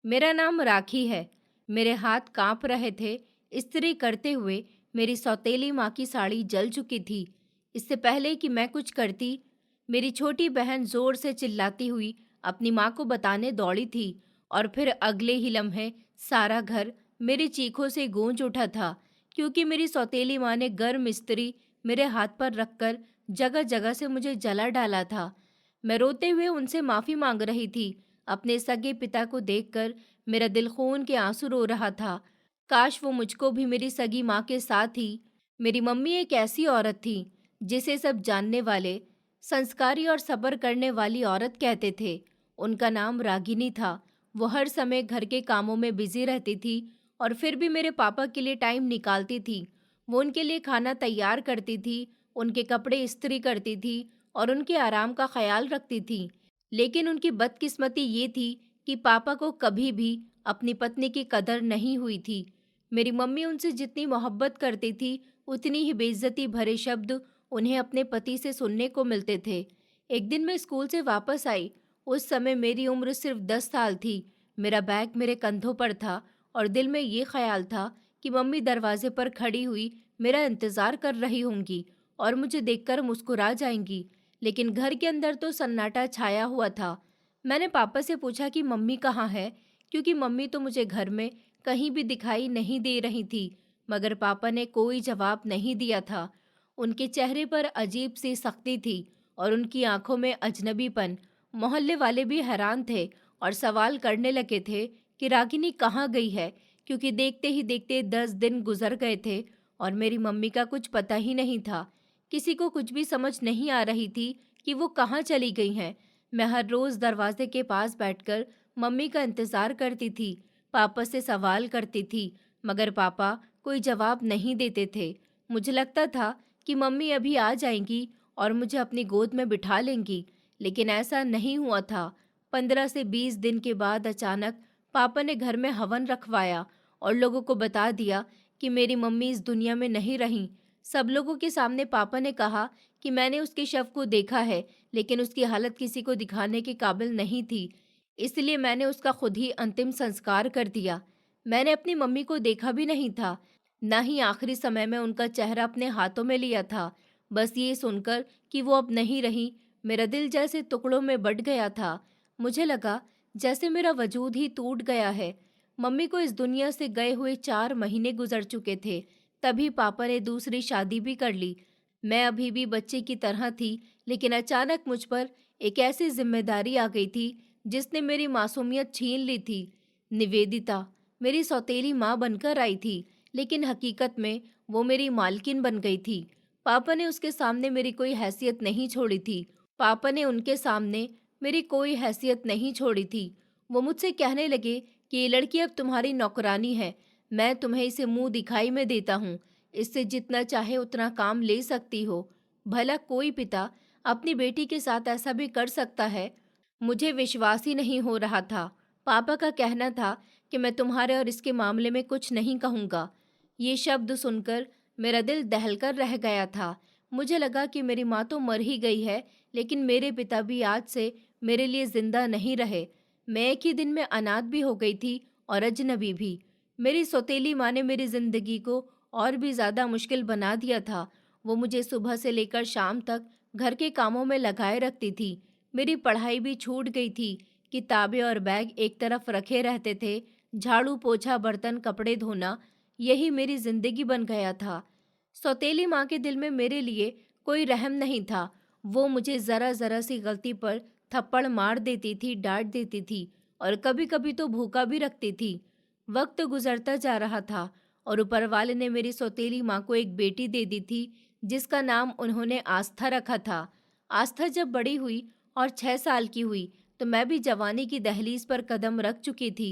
मेरा नाम राखी है। मेरे हाथ कांप रहे थे। इस्त्री करते हुए मेरी सौतेली माँ की साड़ी जल चुकी थी। इससे पहले कि मैं कुछ करती, मेरी छोटी बहन जोर से चिल्लाती हुई अपनी माँ को बताने दौड़ी थी और फिर अगले ही लम्हे सारा घर मेरी चीखों से गूंज उठा था, क्योंकि मेरी सौतेली माँ ने गर्म इस्त्री मेरे हाथ पर रखकर जगह जगह से मुझे जला डाला था। मैं रोते हुए उनसे माफ़ी मांग रही थी। अपने सगे पिता को देखकर मेरा दिल खून के आंसू रो रहा था। काश वो मुझको भी मेरी सगी माँ के साथ ही। मेरी मम्मी एक ऐसी औरत थी जिसे सब जानने वाले संस्कारी और सब्र करने वाली औरत कहते थे। उनका नाम रागिनी था। वो हर समय घर के कामों में बिजी रहती थी और फिर भी मेरे पापा के लिए टाइम निकालती थी। वो उनके लिए खाना तैयार करती थी, उनके कपड़े इस्त्री करती थी और उनके आराम का ख्याल रखती थी। लेकिन उनकी बदकिस्मती ये थी कि पापा को कभी भी अपनी पत्नी की कदर नहीं हुई थी। मेरी मम्मी उनसे जितनी मोहब्बत करती थी, उतनी ही बेइज्जती भरे शब्द उन्हें अपने पति से सुनने को मिलते थे। एक दिन मैं स्कूल से वापस आई। उस समय मेरी उम्र सिर्फ 10 साल थी। मेरा बैग मेरे कंधों पर था और दिल में ये ख्याल था कि मम्मी दरवाजे पर खड़ी हुई मेरा इंतज़ार कर रही होंगी और मुझे देखकर मुस्कुरा जाएंगी। लेकिन घर के अंदर तो सन्नाटा छाया हुआ था। मैंने पापा से पूछा कि मम्मी कहाँ है, क्योंकि मम्मी तो मुझे घर में कहीं भी दिखाई नहीं दे रही थी। मगर पापा ने कोई जवाब नहीं दिया था। उनके चेहरे पर अजीब सी सख्ती थी और उनकी आंखों में अजनबीपन। मोहल्ले वाले भी हैरान थे और सवाल करने लगे थे कि रागिनी कहाँ गई है, क्योंकि देखते ही देखते 10 दिन गुजर गए थे और मेरी मम्मी का कुछ पता ही नहीं था। किसी को कुछ भी समझ नहीं आ रही थी कि वो कहाँ चली गई हैं। मैं हर रोज दरवाजे के पास बैठकर मम्मी का इंतजार करती थी, पापा से सवाल करती थी, मगर पापा कोई जवाब नहीं देते थे। मुझे लगता था कि मम्मी अभी आ जाएंगी और मुझे अपनी गोद में बिठा लेंगी, लेकिन ऐसा नहीं हुआ था। 15 से 20 दिन के बाद अचानक पापा ने घर में हवन रखवाया और लोगों को बता दिया कि मेरी मम्मी इस दुनिया में नहीं रहीं। सब लोगों के सामने पापा ने कहा कि मैंने उसके शव को देखा है, लेकिन उसकी हालत किसी को दिखाने के काबिल नहीं थी, इसलिए मैंने उसका खुद ही अंतिम संस्कार कर दिया। मैंने अपनी मम्मी को देखा भी नहीं था, न ही आखिरी समय में उनका चेहरा अपने हाथों में लिया था। बस ये सुनकर कि वो अब नहीं रही, मेरा दिल जैसे टुकड़ों में बट गया था। मुझे लगा जैसे मेरा वजूद ही टूट गया है। मम्मी को इस दुनिया से गए हुए 4 महीने गुजर चुके थे। तभी पापा ने दूसरी शादी भी कर ली। मैं अभी भी बच्चे की तरह थी, लेकिन अचानक मुझ पर एक ऐसी जिम्मेदारी आ गई थी जिसने मेरी मासूमियत छीन ली थी। निवेदिता मेरी सौतेली माँ बनकर आई थी, लेकिन हकीकत में वो मेरी मालकिन बन गई थी। पापा ने उसके सामने मेरी कोई हैसियत नहीं छोड़ी थी। पापा ने उनके सामने मेरी कोई हैसियत नहीं छोड़ी थी। वो मुझसे कहने लगे कि ये लड़की अब तुम्हारी नौकरानी है। मैं तुम्हें इसे मुंह दिखाई में देता हूँ। इससे जितना चाहे उतना काम ले सकती हो। भला कोई पिता अपनी बेटी के साथ ऐसा भी कर सकता है? मुझे विश्वास ही नहीं हो रहा था। पापा का कहना था कि मैं तुम्हारे और इसके मामले में कुछ नहीं कहूँगा। ये शब्द सुनकर मेरा दिल दहलकर रह गया था। मुझे लगा कि मेरी माँ तो मर ही गई है, लेकिन मेरे पिता भी आज से मेरे लिए जिंदा नहीं रहे। मैं एक ही दिन में अनाथ भी हो गई थी और अजनबी भी। मेरी सौतेली माँ ने मेरी जिंदगी को और भी ज्यादा मुश्किल बना दिया था। वो मुझे सुबह से लेकर शाम तक घर के कामों में लगाए रखती थी। मेरी पढ़ाई भी छूट गई थी। किताबें और बैग एक तरफ रखे रहते थे। झाड़ू पोछा बर्तन कपड़े धोना यही मेरी जिंदगी बन गया था। सौतेली माँ के दिल में मेरे लिए कोई रहम नहीं था। वो मुझे जरा जरा सी गलती पर थप्पड़ मार देती थी, डांट देती थी और कभी कभी तो भूखा भी रखती थी। वक्त गुजरता जा रहा था और ऊपर वाले ने मेरी सौतेली माँ को एक बेटी दे दी थी, जिसका नाम उन्होंने आस्था रखा था। आस्था जब बड़ी हुई और 6 साल की हुई तो मैं भी जवानी की दहलीज पर कदम रख चुकी थी।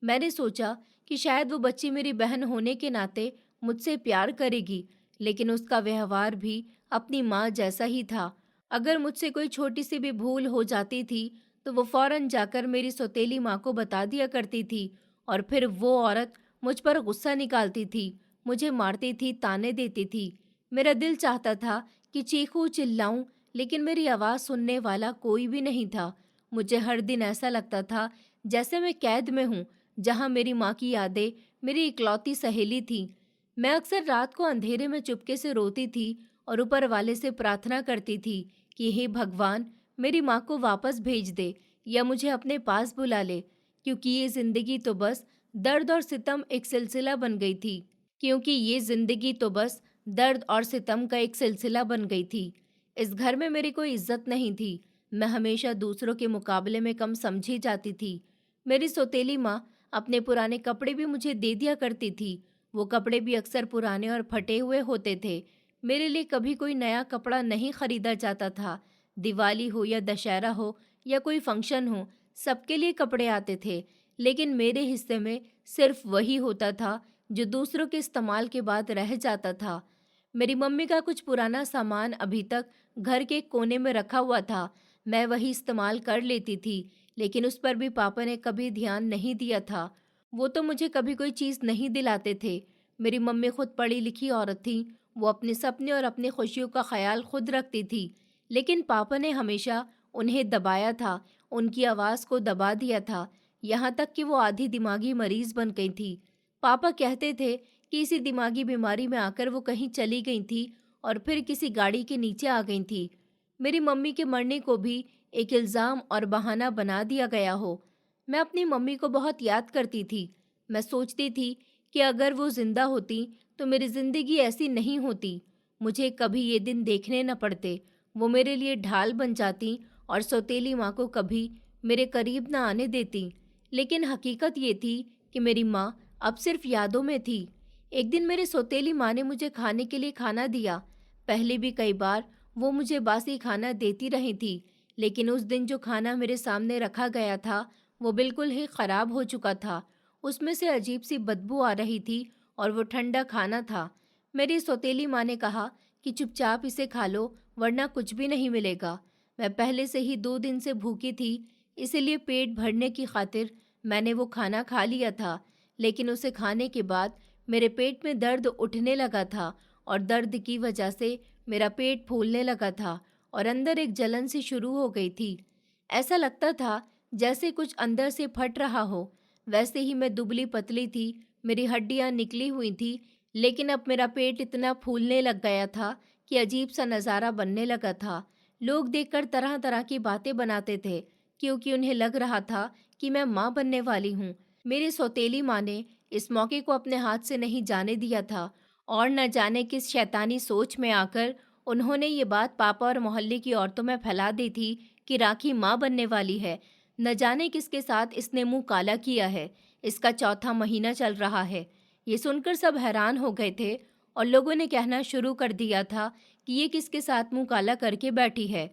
मैंने सोचा कि शायद वो बच्ची मेरी बहन होने के नाते मुझसे प्यार करेगी, लेकिन उसका व्यवहार भी अपनी माँ जैसा ही था। अगर मुझसे कोई छोटी सी भी भूल हो जाती थी तो वो फौरन जाकर मेरी सौतेली माँ को बता दिया करती थी और फिर वो औरत मुझ पर गुस्सा निकालती थी, मुझे मारती थी, ताने देती थी। मेरा दिल चाहता था कि चीखूं चिल्लाऊं, लेकिन मेरी आवाज़ सुनने वाला कोई भी नहीं था। मुझे हर दिन ऐसा लगता था जैसे मैं कैद में हूँ, जहाँ मेरी माँ की यादें मेरी इकलौती सहेली थी। मैं अक्सर रात को अंधेरे में चुपके से रोती थी और ऊपर वाले से प्रार्थना करती थी कि हे भगवान, मेरी माँ को वापस भेज दे या मुझे अपने पास बुला ले, क्योंकि ये जिंदगी तो बस दर्द और सितम एक सिलसिला बन गई थी। क्योंकि ये जिंदगी तो बस दर्द और सितम का एक सिलसिला बन गई थी। इस घर में मेरी कोई इज्जत नहीं थी। मैं हमेशा दूसरों के मुकाबले में कम समझी जाती थी। मेरी सौतेली माँ अपने पुराने कपड़े भी मुझे दे दिया करती थी। वो कपड़े भी अक्सर पुराने और फटे हुए होते थे। मेरे लिए कभी कोई नया कपड़ा नहीं खरीदा जाता था। दिवाली हो या दशहरा हो या कोई फंक्शन हो, सबके लिए कपड़े आते थे, लेकिन मेरे हिस्से में सिर्फ वही होता था जो दूसरों के इस्तेमाल के बाद रह जाता था। मेरी मम्मी का कुछ पुराना सामान अभी तक घर के कोने में रखा हुआ था। मैं वही इस्तेमाल कर लेती थी, लेकिन उस पर भी पापा ने कभी ध्यान नहीं दिया था। वो तो मुझे कभी कोई चीज़ नहीं दिलाते थे। मेरी मम्मी खुद पढ़ी लिखी औरत थी। वो अपने सपने और अपनी खुशियों का ख्याल खुद रखती थी, लेकिन पापा ने हमेशा उन्हें दबाया था, उनकी आवाज़ को दबा दिया था, यहाँ तक कि वो आधी दिमागी मरीज बन गई थी। पापा कहते थे कि इसी दिमागी बीमारी में आकर वो कहीं चली गई थी और फिर किसी गाड़ी के नीचे आ गई थी। मेरी मम्मी के मरने को भी एक इल्ज़ाम और बहाना बना दिया गया हो। मैं अपनी मम्मी को बहुत याद करती थी। मैं सोचती थी कि अगर वो जिंदा होती तो मेरी जिंदगी ऐसी नहीं होती। मुझे कभी ये दिन देखने न पड़ते। वो मेरे लिए ढाल बन जाती और सौतेली माँ को कभी मेरे करीब न आने देती। लेकिन हकीकत ये थी कि मेरी माँ अब सिर्फ यादों में थी। एक दिन मेरी सौतेली माँ ने मुझे खाने के लिए खाना दिया। पहले भी कई बार वो मुझे बासी खाना देती रही थी, लेकिन उस दिन जो खाना मेरे सामने रखा गया था वो बिल्कुल ही खराब हो चुका था। उसमें से अजीब सी बदबू आ रही थी और वो ठंडा खाना था। मेरी सौतेली माँ ने कहा कि चुपचाप इसे खा लो, वरना कुछ भी नहीं मिलेगा। मैं पहले से ही 2 दिन से भूखी थी, इसीलिए पेट भरने की खातिर मैंने वो खाना खा लिया था। लेकिन उसे खाने के बाद मेरे पेट में दर्द उठने लगा था और दर्द की वजह से मेरा पेट फूलने लगा था और अंदर एक जलन सी शुरू हो गई थी। ऐसा लगता था जैसे कुछ अंदर से फट रहा हो। वैसे ही मैं दुबली पतली थी, मेरी हड्डियां निकली हुई थी, लेकिन अब मेरा पेट इतना फूलने लग गया था कि अजीब सा नज़ारा बनने लगा था। लोग देखकर तरह तरह की बातें बनाते थे, क्योंकि उन्हें लग रहा था कि मैं माँ बनने वाली हूँ। मेरी सौतेली माँ ने इस मौके को अपने हाथ से नहीं जाने दिया था और न जाने किस शैतानी सोच में आकर उन्होंने ये बात पापा और मोहल्ले की औरतों में फैला दी थी कि राखी माँ बनने वाली है। न जाने किसके साथ इसने मुंह काला किया है। इसका चौथा महीना चल रहा है। ये सुनकर सब हैरान हो गए थे और लोगों ने कहना शुरू कर दिया था कि ये किसके साथ मुंह काला करके बैठी है।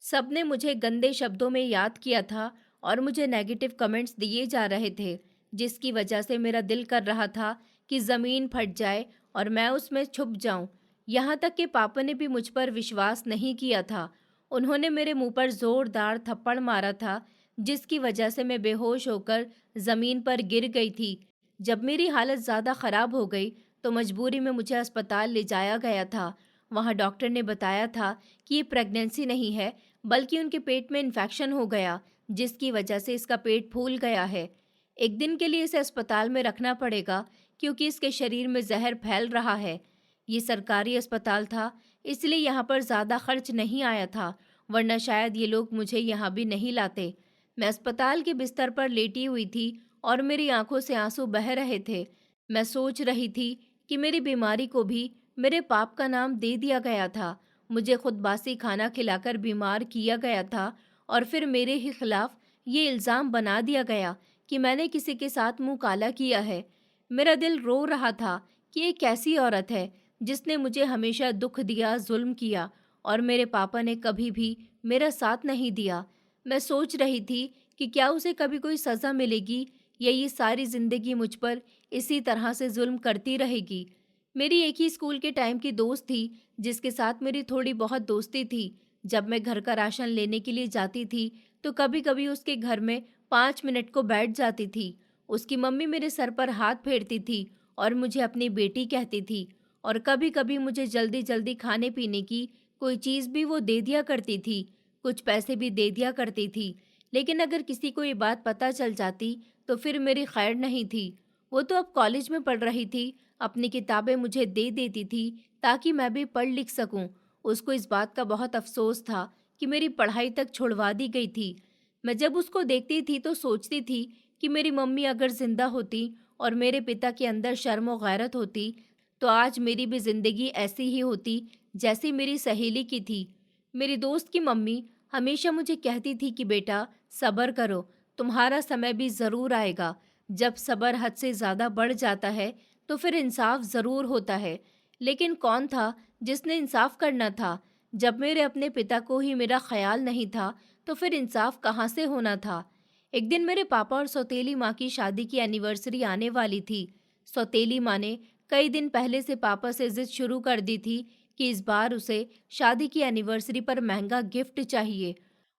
सबने मुझे गंदे शब्दों में याद किया था और मुझे नेगेटिव कमेंट्स दिए जा रहे थे, जिसकी वजह से मेरा दिल कर रहा था कि ज़मीन फट जाए और मैं उसमें छुप जाऊं। यहाँ तक कि पापा ने भी मुझ पर विश्वास नहीं किया था। उन्होंने मेरे मुंह पर जोरदार थप्पड़ मारा था, जिसकी वजह से मैं बेहोश होकर ज़मीन पर गिर गई थी। जब मेरी हालत ज़्यादा ख़राब हो गई तो मजबूरी में मुझे अस्पताल ले जाया गया था। वहाँ डॉक्टर ने बताया था कि ये प्रेगनेंसी नहीं है, बल्कि उनके पेट में इन्फेक्शन हो गया, जिसकी वजह से इसका पेट फूल गया है। एक दिन के लिए इसे अस्पताल में रखना पड़ेगा, क्योंकि इसके शरीर में जहर फैल रहा है। ये सरकारी अस्पताल था, इसलिए यहाँ पर ज़्यादा खर्च नहीं आया था, वरना शायद ये लोग मुझे यहाँ भी नहीं लाते। मैं अस्पताल के बिस्तर पर लेटी हुई थी और मेरी आंखों से आंसू बह रहे थे। मैं सोच रही थी कि मेरी बीमारी को भी मेरे पाप का नाम दे दिया गया था। मुझे खुद बासी खाना खिलाकर बीमार किया गया था और फिर मेरे ही खिलाफ ये इल्ज़ाम बना दिया गया कि मैंने किसी के साथ मुंह काला किया है। मेरा दिल रो रहा था कि एक ऐसी औरत है जिसने मुझे हमेशा दुख दिया, जुल्म किया और मेरे पापा ने कभी भी मेरा साथ नहीं दिया। मैं सोच रही थी कि क्या उसे कभी कोई सज़ा मिलेगी या ये सारी ज़िंदगी मुझ पर इसी तरह से जुल्म करती रहेगी। मेरी एक ही स्कूल के टाइम की दोस्त थी, जिसके साथ मेरी थोड़ी बहुत दोस्ती थी। जब मैं घर का राशन लेने के लिए जाती थी तो कभी कभी उसके घर में 5 मिनट को बैठ जाती थी। उसकी मम्मी मेरे सर पर हाथ फेरती थी और मुझे अपनी बेटी कहती थी, और कभी कभी मुझे जल्दी जल्दी खाने पीने की कोई चीज़ भी वो दे दिया करती थी, कुछ पैसे भी दे दिया करती थी। लेकिन अगर किसी को ये बात पता चल जाती तो फिर मेरी खैर नहीं थी। वो तो अब कॉलेज में पढ़ रही थी, अपनी किताबें मुझे दे देती थी ताकि मैं भी पढ़ लिख सकूं। उसको इस बात का बहुत अफसोस था कि मेरी पढ़ाई तक छुड़वा दी गई थी। मैं जब उसको देखती थी तो सोचती थी कि मेरी मम्मी अगर जिंदा होती और मेरे पिता के अंदर शर्म और गैरत होती तो आज मेरी भी जिंदगी ऐसी ही होती जैसी मेरी सहेली की थी। मेरी दोस्त की मम्मी हमेशा मुझे कहती थी कि बेटा सब्र करो, तुम्हारा समय भी ज़रूर आएगा। जब सब्र हद से ज़्यादा बढ़ जाता है तो फिर इंसाफ ज़रूर होता है। लेकिन कौन था जिसने इंसाफ करना था? जब मेरे अपने पिता को ही मेरा ख्याल नहीं था तो फिर इंसाफ कहाँ से होना था? एक दिन मेरे पापा और सौतेली माँ की शादी की एनिवर्सरी आने वाली थी। सौतेली माँ ने कई दिन पहले से पापा से जिद शुरू कर दी थी कि इस बार उसे शादी की एनिवर्सरी पर महंगा गिफ्ट चाहिए।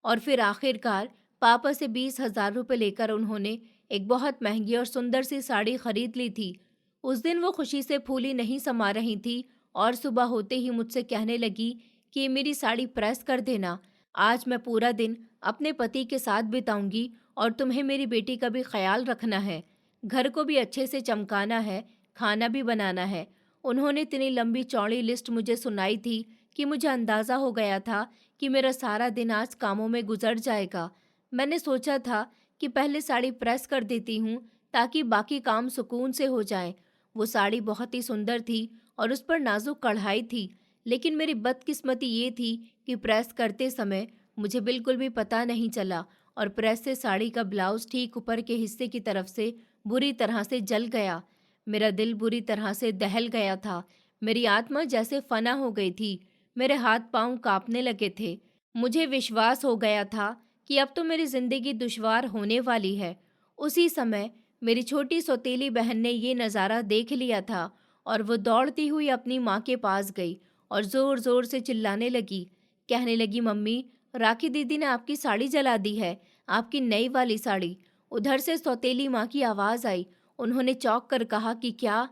और फिर आखिरकार पापा से 20,000 रुपये लेकर उन्होंने एक बहुत महंगी और सुंदर सी साड़ी खरीद ली थी। उस दिन वो खुशी से फूली नहीं समा रही थी और सुबह होते ही मुझसे कहने लगी कि ये मेरी साड़ी प्रेस कर देना। आज मैं पूरा दिन अपने पति के साथ बिताऊंगी और तुम्हें मेरी बेटी का भी ख्याल रखना है। घर को भी अच्छे से चमकाना है, खाना भी बनाना है। उन्होंने इतनी लंबी चौड़ी लिस्ट मुझे सुनाई थी कि मुझे अंदाज़ा हो गया था कि मेरा सारा दिन आज कामों में गुजर जाएगा। मैंने सोचा था कि पहले साड़ी प्रेस कर देती हूँ ताकि बाकी काम सुकून से हो जाए। वो साड़ी बहुत ही सुंदर थी और उस पर नाजुक कढ़ाई थी, लेकिन मेरी बदकिस्मती ये थी कि प्रेस करते समय मुझे बिल्कुल भी पता नहीं चला और प्रेस से साड़ी का ब्लाउज ठीक ऊपर के हिस्से की तरफ से बुरी तरह से जल गया। मेरा दिल बुरी तरह से दहल गया था। मेरी आत्मा जैसे फना हो गई थी। मेरे हाथ पांव कांपने लगे थे। मुझे विश्वास हो गया था कि अब तो मेरी जिंदगी दुश्वार होने वाली है। उसी समय मेरी छोटी सौतेली बहन ने ये नज़ारा देख लिया था और वो दौड़ती हुई अपनी माँ के पास गई और ज़ोर ज़ोर से चिल्लाने लगी। कहने लगी, मम्मी, राखी दीदी ने आपकी साड़ी जला दी है, आपकी नई वाली साड़ी। उधर से सौतेली माँ की आवाज़ आई। उन्होंने चौंक कर कहा कि क्या?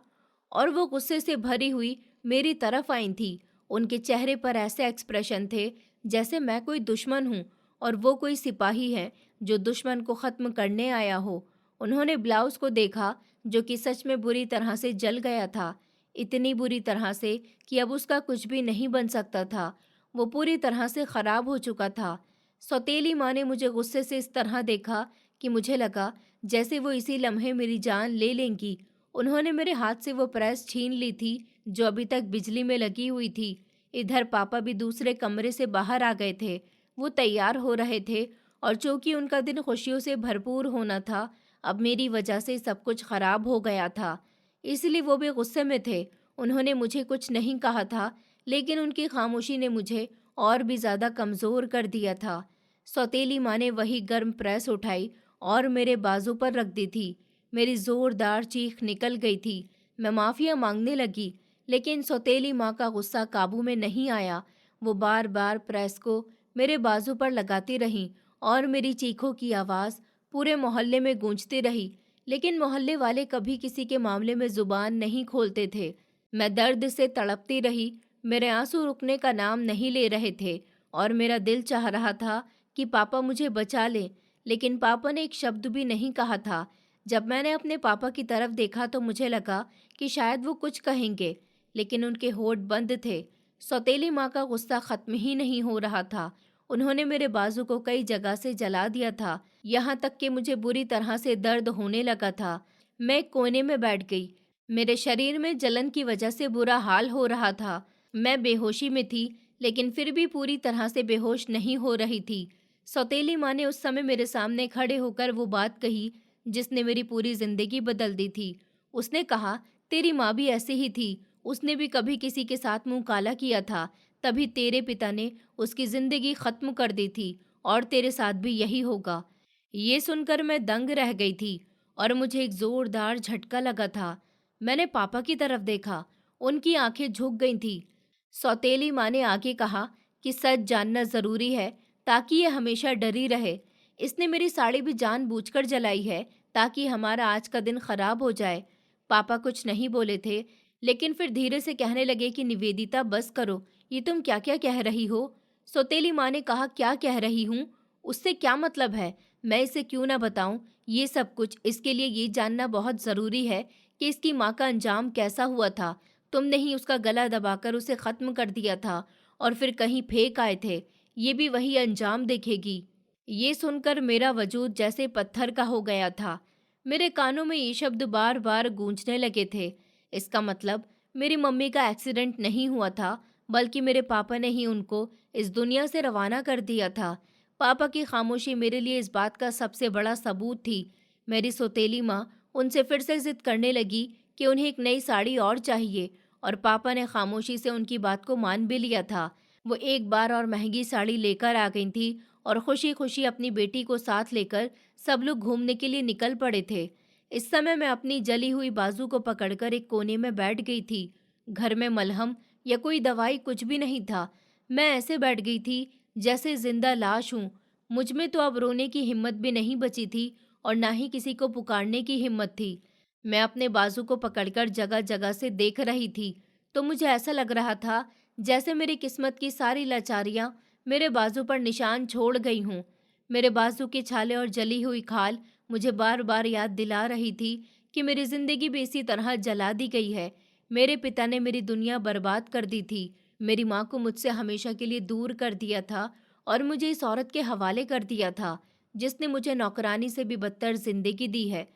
और वो गुस्से से भरी हुई मेरी तरफ आई थी। उनके चेहरे पर ऐसे एक्सप्रेशन थे जैसे मैं कोई दुश्मन हूँ और वो कोई सिपाही है जो दुश्मन को ख़त्म करने आया हो। उन्होंने ब्लाउज को देखा जो कि सच में बुरी तरह से जल गया था, इतनी बुरी तरह से कि अब उसका कुछ भी नहीं बन सकता था। वो पूरी तरह से ख़राब हो चुका था। सौतेली माँ ने मुझे गुस्से से इस तरह देखा कि मुझे लगा जैसे वो इसी लम्हे मेरी जान ले लेंगी। उन्होंने मेरे हाथ से वो प्रेस छीन ली थी जो अभी तक बिजली में लगी हुई थी। इधर पापा भी दूसरे कमरे से बाहर आ गए थे। वो तैयार हो रहे थे और चूंकि उनका दिन खुशियों से भरपूर होना था, अब मेरी वजह से सब कुछ खराब हो गया था, इसलिए वो भी गुस्से में थे। उन्होंने मुझे कुछ नहीं कहा था, लेकिन उनकी खामोशी ने मुझे और भी ज़्यादा कमज़ोर कर दिया था। सौतेली माँ ने वही गर्म प्रेस उठाई और मेरे बाजू पर रख दी थी। मेरी ज़ोरदार चीख निकल गई थी। मैं माफ़िया मांगने लगी, लेकिन सौतेली माँ का गुस्सा काबू में नहीं आया। वो बार बार प्रेस को मेरे बाजू पर लगाती रहीं और मेरी चीखों की आवाज़ पूरे मोहल्ले में गूंजती रही, लेकिन मोहल्ले वाले कभी किसी के मामले में ज़ुबान नहीं खोलते थे। मैं दर्द से तड़पती रही। मेरे आंसू रुकने का नाम नहीं ले रहे थे और मेरा दिल चाह रहा था कि पापा मुझे बचा लें, लेकिन पापा ने एक शब्द भी नहीं कहा था। जब मैंने अपने पापा की तरफ देखा तो मुझे लगा कि शायद वो कुछ कहेंगे, लेकिन उनके होठ बंद थे। सौतेली माँ का गुस्सा खत्म ही नहीं हो रहा था। उन्होंने मेरे बाजू को कई जगह से जला दिया था, यहाँ तक कि मुझे बुरी तरह से दर्द होने लगा था। मैं एक कोने में बैठ गई। मेरे शरीर में जलन की वजह से बुरा हाल हो रहा था। मैं बेहोशी में थी, लेकिन फिर भी पूरी तरह से बेहोश नहीं हो रही थी। सौतेली माँ ने उस समय मेरे सामने खड़े होकर वो बात कही जिसने मेरी पूरी जिंदगी बदल दी थी। उसने कहा, तेरी माँ भी ऐसी ही थी, उसने भी कभी किसी के साथ मुंह काला किया था, तभी तेरे पिता ने उसकी जिंदगी खत्म कर दी थी और तेरे साथ भी यही होगा। ये सुनकर मैं दंग रह गई थी और मुझे एक जोरदार झटका लगा था। मैंने पापा की तरफ देखा, उनकी आंखें झुक गई थी। सौतेली माँ ने आगे कहा कि सच जानना जरूरी है ताकि ये हमेशा डरी रहे। इसने मेरी साड़ी भी जानबूझकर जलाई है ताकि हमारा आज का दिन खराब हो जाए। पापा कुछ नहीं बोले थे, लेकिन फिर धीरे से कहने लगे कि निवेदिता बस करो, ये तुम क्या क्या कह रही हो? सौतेली माँ ने कहा, क्या कह रही हूँ? उससे क्या मतलब है? मैं इसे क्यों ना बताऊं ये सब कुछ? इसके लिए ये जानना बहुत ज़रूरी है कि इसकी माँ का अंजाम कैसा हुआ था। तुमने ही उसका गला दबाकर उसे ख़त्म कर दिया था और फिर कहीं फेंक आए थे। ये भी वही अंजाम देखेगी। ये सुनकर मेरा वजूद जैसे पत्थर का हो गया था। मेरे कानों में ये शब्द बार बार गूंजने लगे थे। इसका मतलब मेरी मम्मी का एक्सीडेंट नहीं हुआ था, बल्कि मेरे पापा ने ही उनको इस दुनिया से रवाना कर दिया था। पापा की खामोशी मेरे लिए इस बात का सबसे बड़ा सबूत थी। मेरी सौतेली माँ उनसे फिर से जिद करने लगी कि उन्हें एक नई साड़ी और चाहिए, और पापा ने खामोशी से उनकी बात को मान भी लिया था। वो एक बार और महंगी साड़ी लेकर आ गई थी और खुशी खुशी अपनी बेटी को साथ लेकर सब लोग घूमने के लिए निकल पड़े थे। इस समय मैं अपनी जली हुई बाजू को पकड़कर एक कोने में बैठ गई थी। घर में मलहम या कोई दवाई कुछ भी नहीं था। मैं ऐसे बैठ गई थी जैसे जिंदा लाश हूँ। मुझ में तो अब रोने की हिम्मत भी नहीं बची थी और ना ही किसी को पुकारने की हिम्मत थी। मैं अपने बाजू को पकड़कर जगह जगह से देख रही थी, तो मुझे ऐसा लग रहा था जैसे मेरी किस्मत की सारी लाचारियां मेरे बाजू पर निशान छोड़ गई हूँ। मेरे बाजू के छाले और जली हुई खाल मुझे बार बार याद दिला रही थी कि मेरी जिंदगी भी इसी तरह जला दी गई है। मेरे पिता ने मेरी दुनिया बर्बाद कर दी थी। मेरी माँ को मुझसे हमेशा के लिए दूर कर दिया था और मुझे इस औरत के हवाले कर दिया था जिसने मुझे नौकरानी से भी बदतर जिंदगी दी है।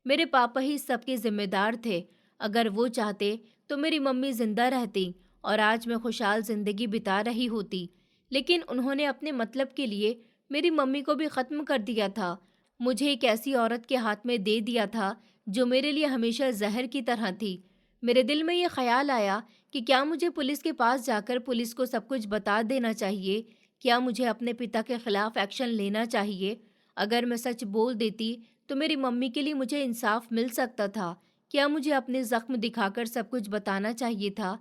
मेरे पापा ही इस सब के जिम्मेदार थे। अगर वो चाहते तो मेरी मम्मी जिंदा रहती और आज मैं खुशहाल जिंदगी बिता रही होती। लेकिन उन्होंने अपने मतलब के लिए मेरी मम्मी को भी खत्म कर दिया था। मुझे एक ऐसी औरत के हाथ में दे दिया था जो मेरे लिए हमेशा जहर की तरह थी। मेरे दिल में ये ख्याल आया कि क्या मुझे पुलिस के पास जाकर पुलिस को सब कुछ बता देना चाहिए? क्या मुझे अपने पिता के खिलाफ एक्शन लेना चाहिए? अगर मैं सच बोल देती तो मेरी मम्मी के लिए मुझे इंसाफ मिल सकता था। क्या मुझे अपने जख्म दिखाकर सब कुछ बताना चाहिए था?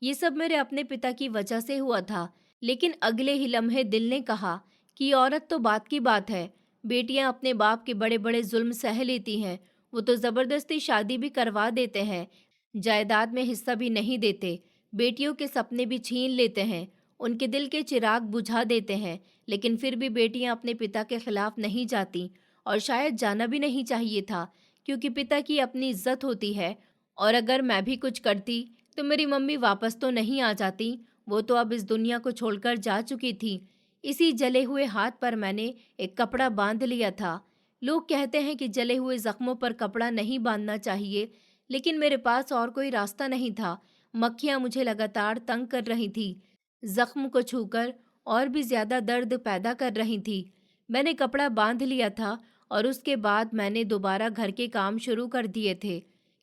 ये सब मेरे अपने पिता की वजह से हुआ था। लेकिन अगले ही लम्हे दिल ने कहा कि ये औरत तो बात की बात है। बेटियां अपने बाप के बड़े बड़े जुल्म सह लेती हैं। वो तो जबरदस्ती शादी भी करवा देते हैं, जायदाद में हिस्सा भी नहीं देते, बेटियों के सपने भी छीन लेते हैं, उनके दिल के चिराग बुझा देते हैं। लेकिन फिर भी बेटियां अपने पिता के खिलाफ नहीं जाती, और शायद जाना भी नहीं चाहिए था, क्योंकि पिता की अपनी इज्जत होती है। और अगर मैं भी कुछ करती तो मेरी मम्मी वापस तो नहीं आ जाती। वो तो अब इस दुनिया को छोड़कर जा चुकी थी। इसी जले हुए हाथ पर मैंने एक कपड़ा बांध लिया था। लोग कहते हैं कि जले हुए जख्मों पर कपड़ा नहीं बांधना चाहिए, लेकिन मेरे पास और कोई रास्ता नहीं था। मक्खियां मुझे लगातार तंग कर रही थी, जख्म को छूकर और भी ज्यादा दर्द पैदा कर रही थी। मैंने कपड़ा बांध लिया था और उसके बाद मैंने दोबारा घर के काम शुरू कर दिए थे,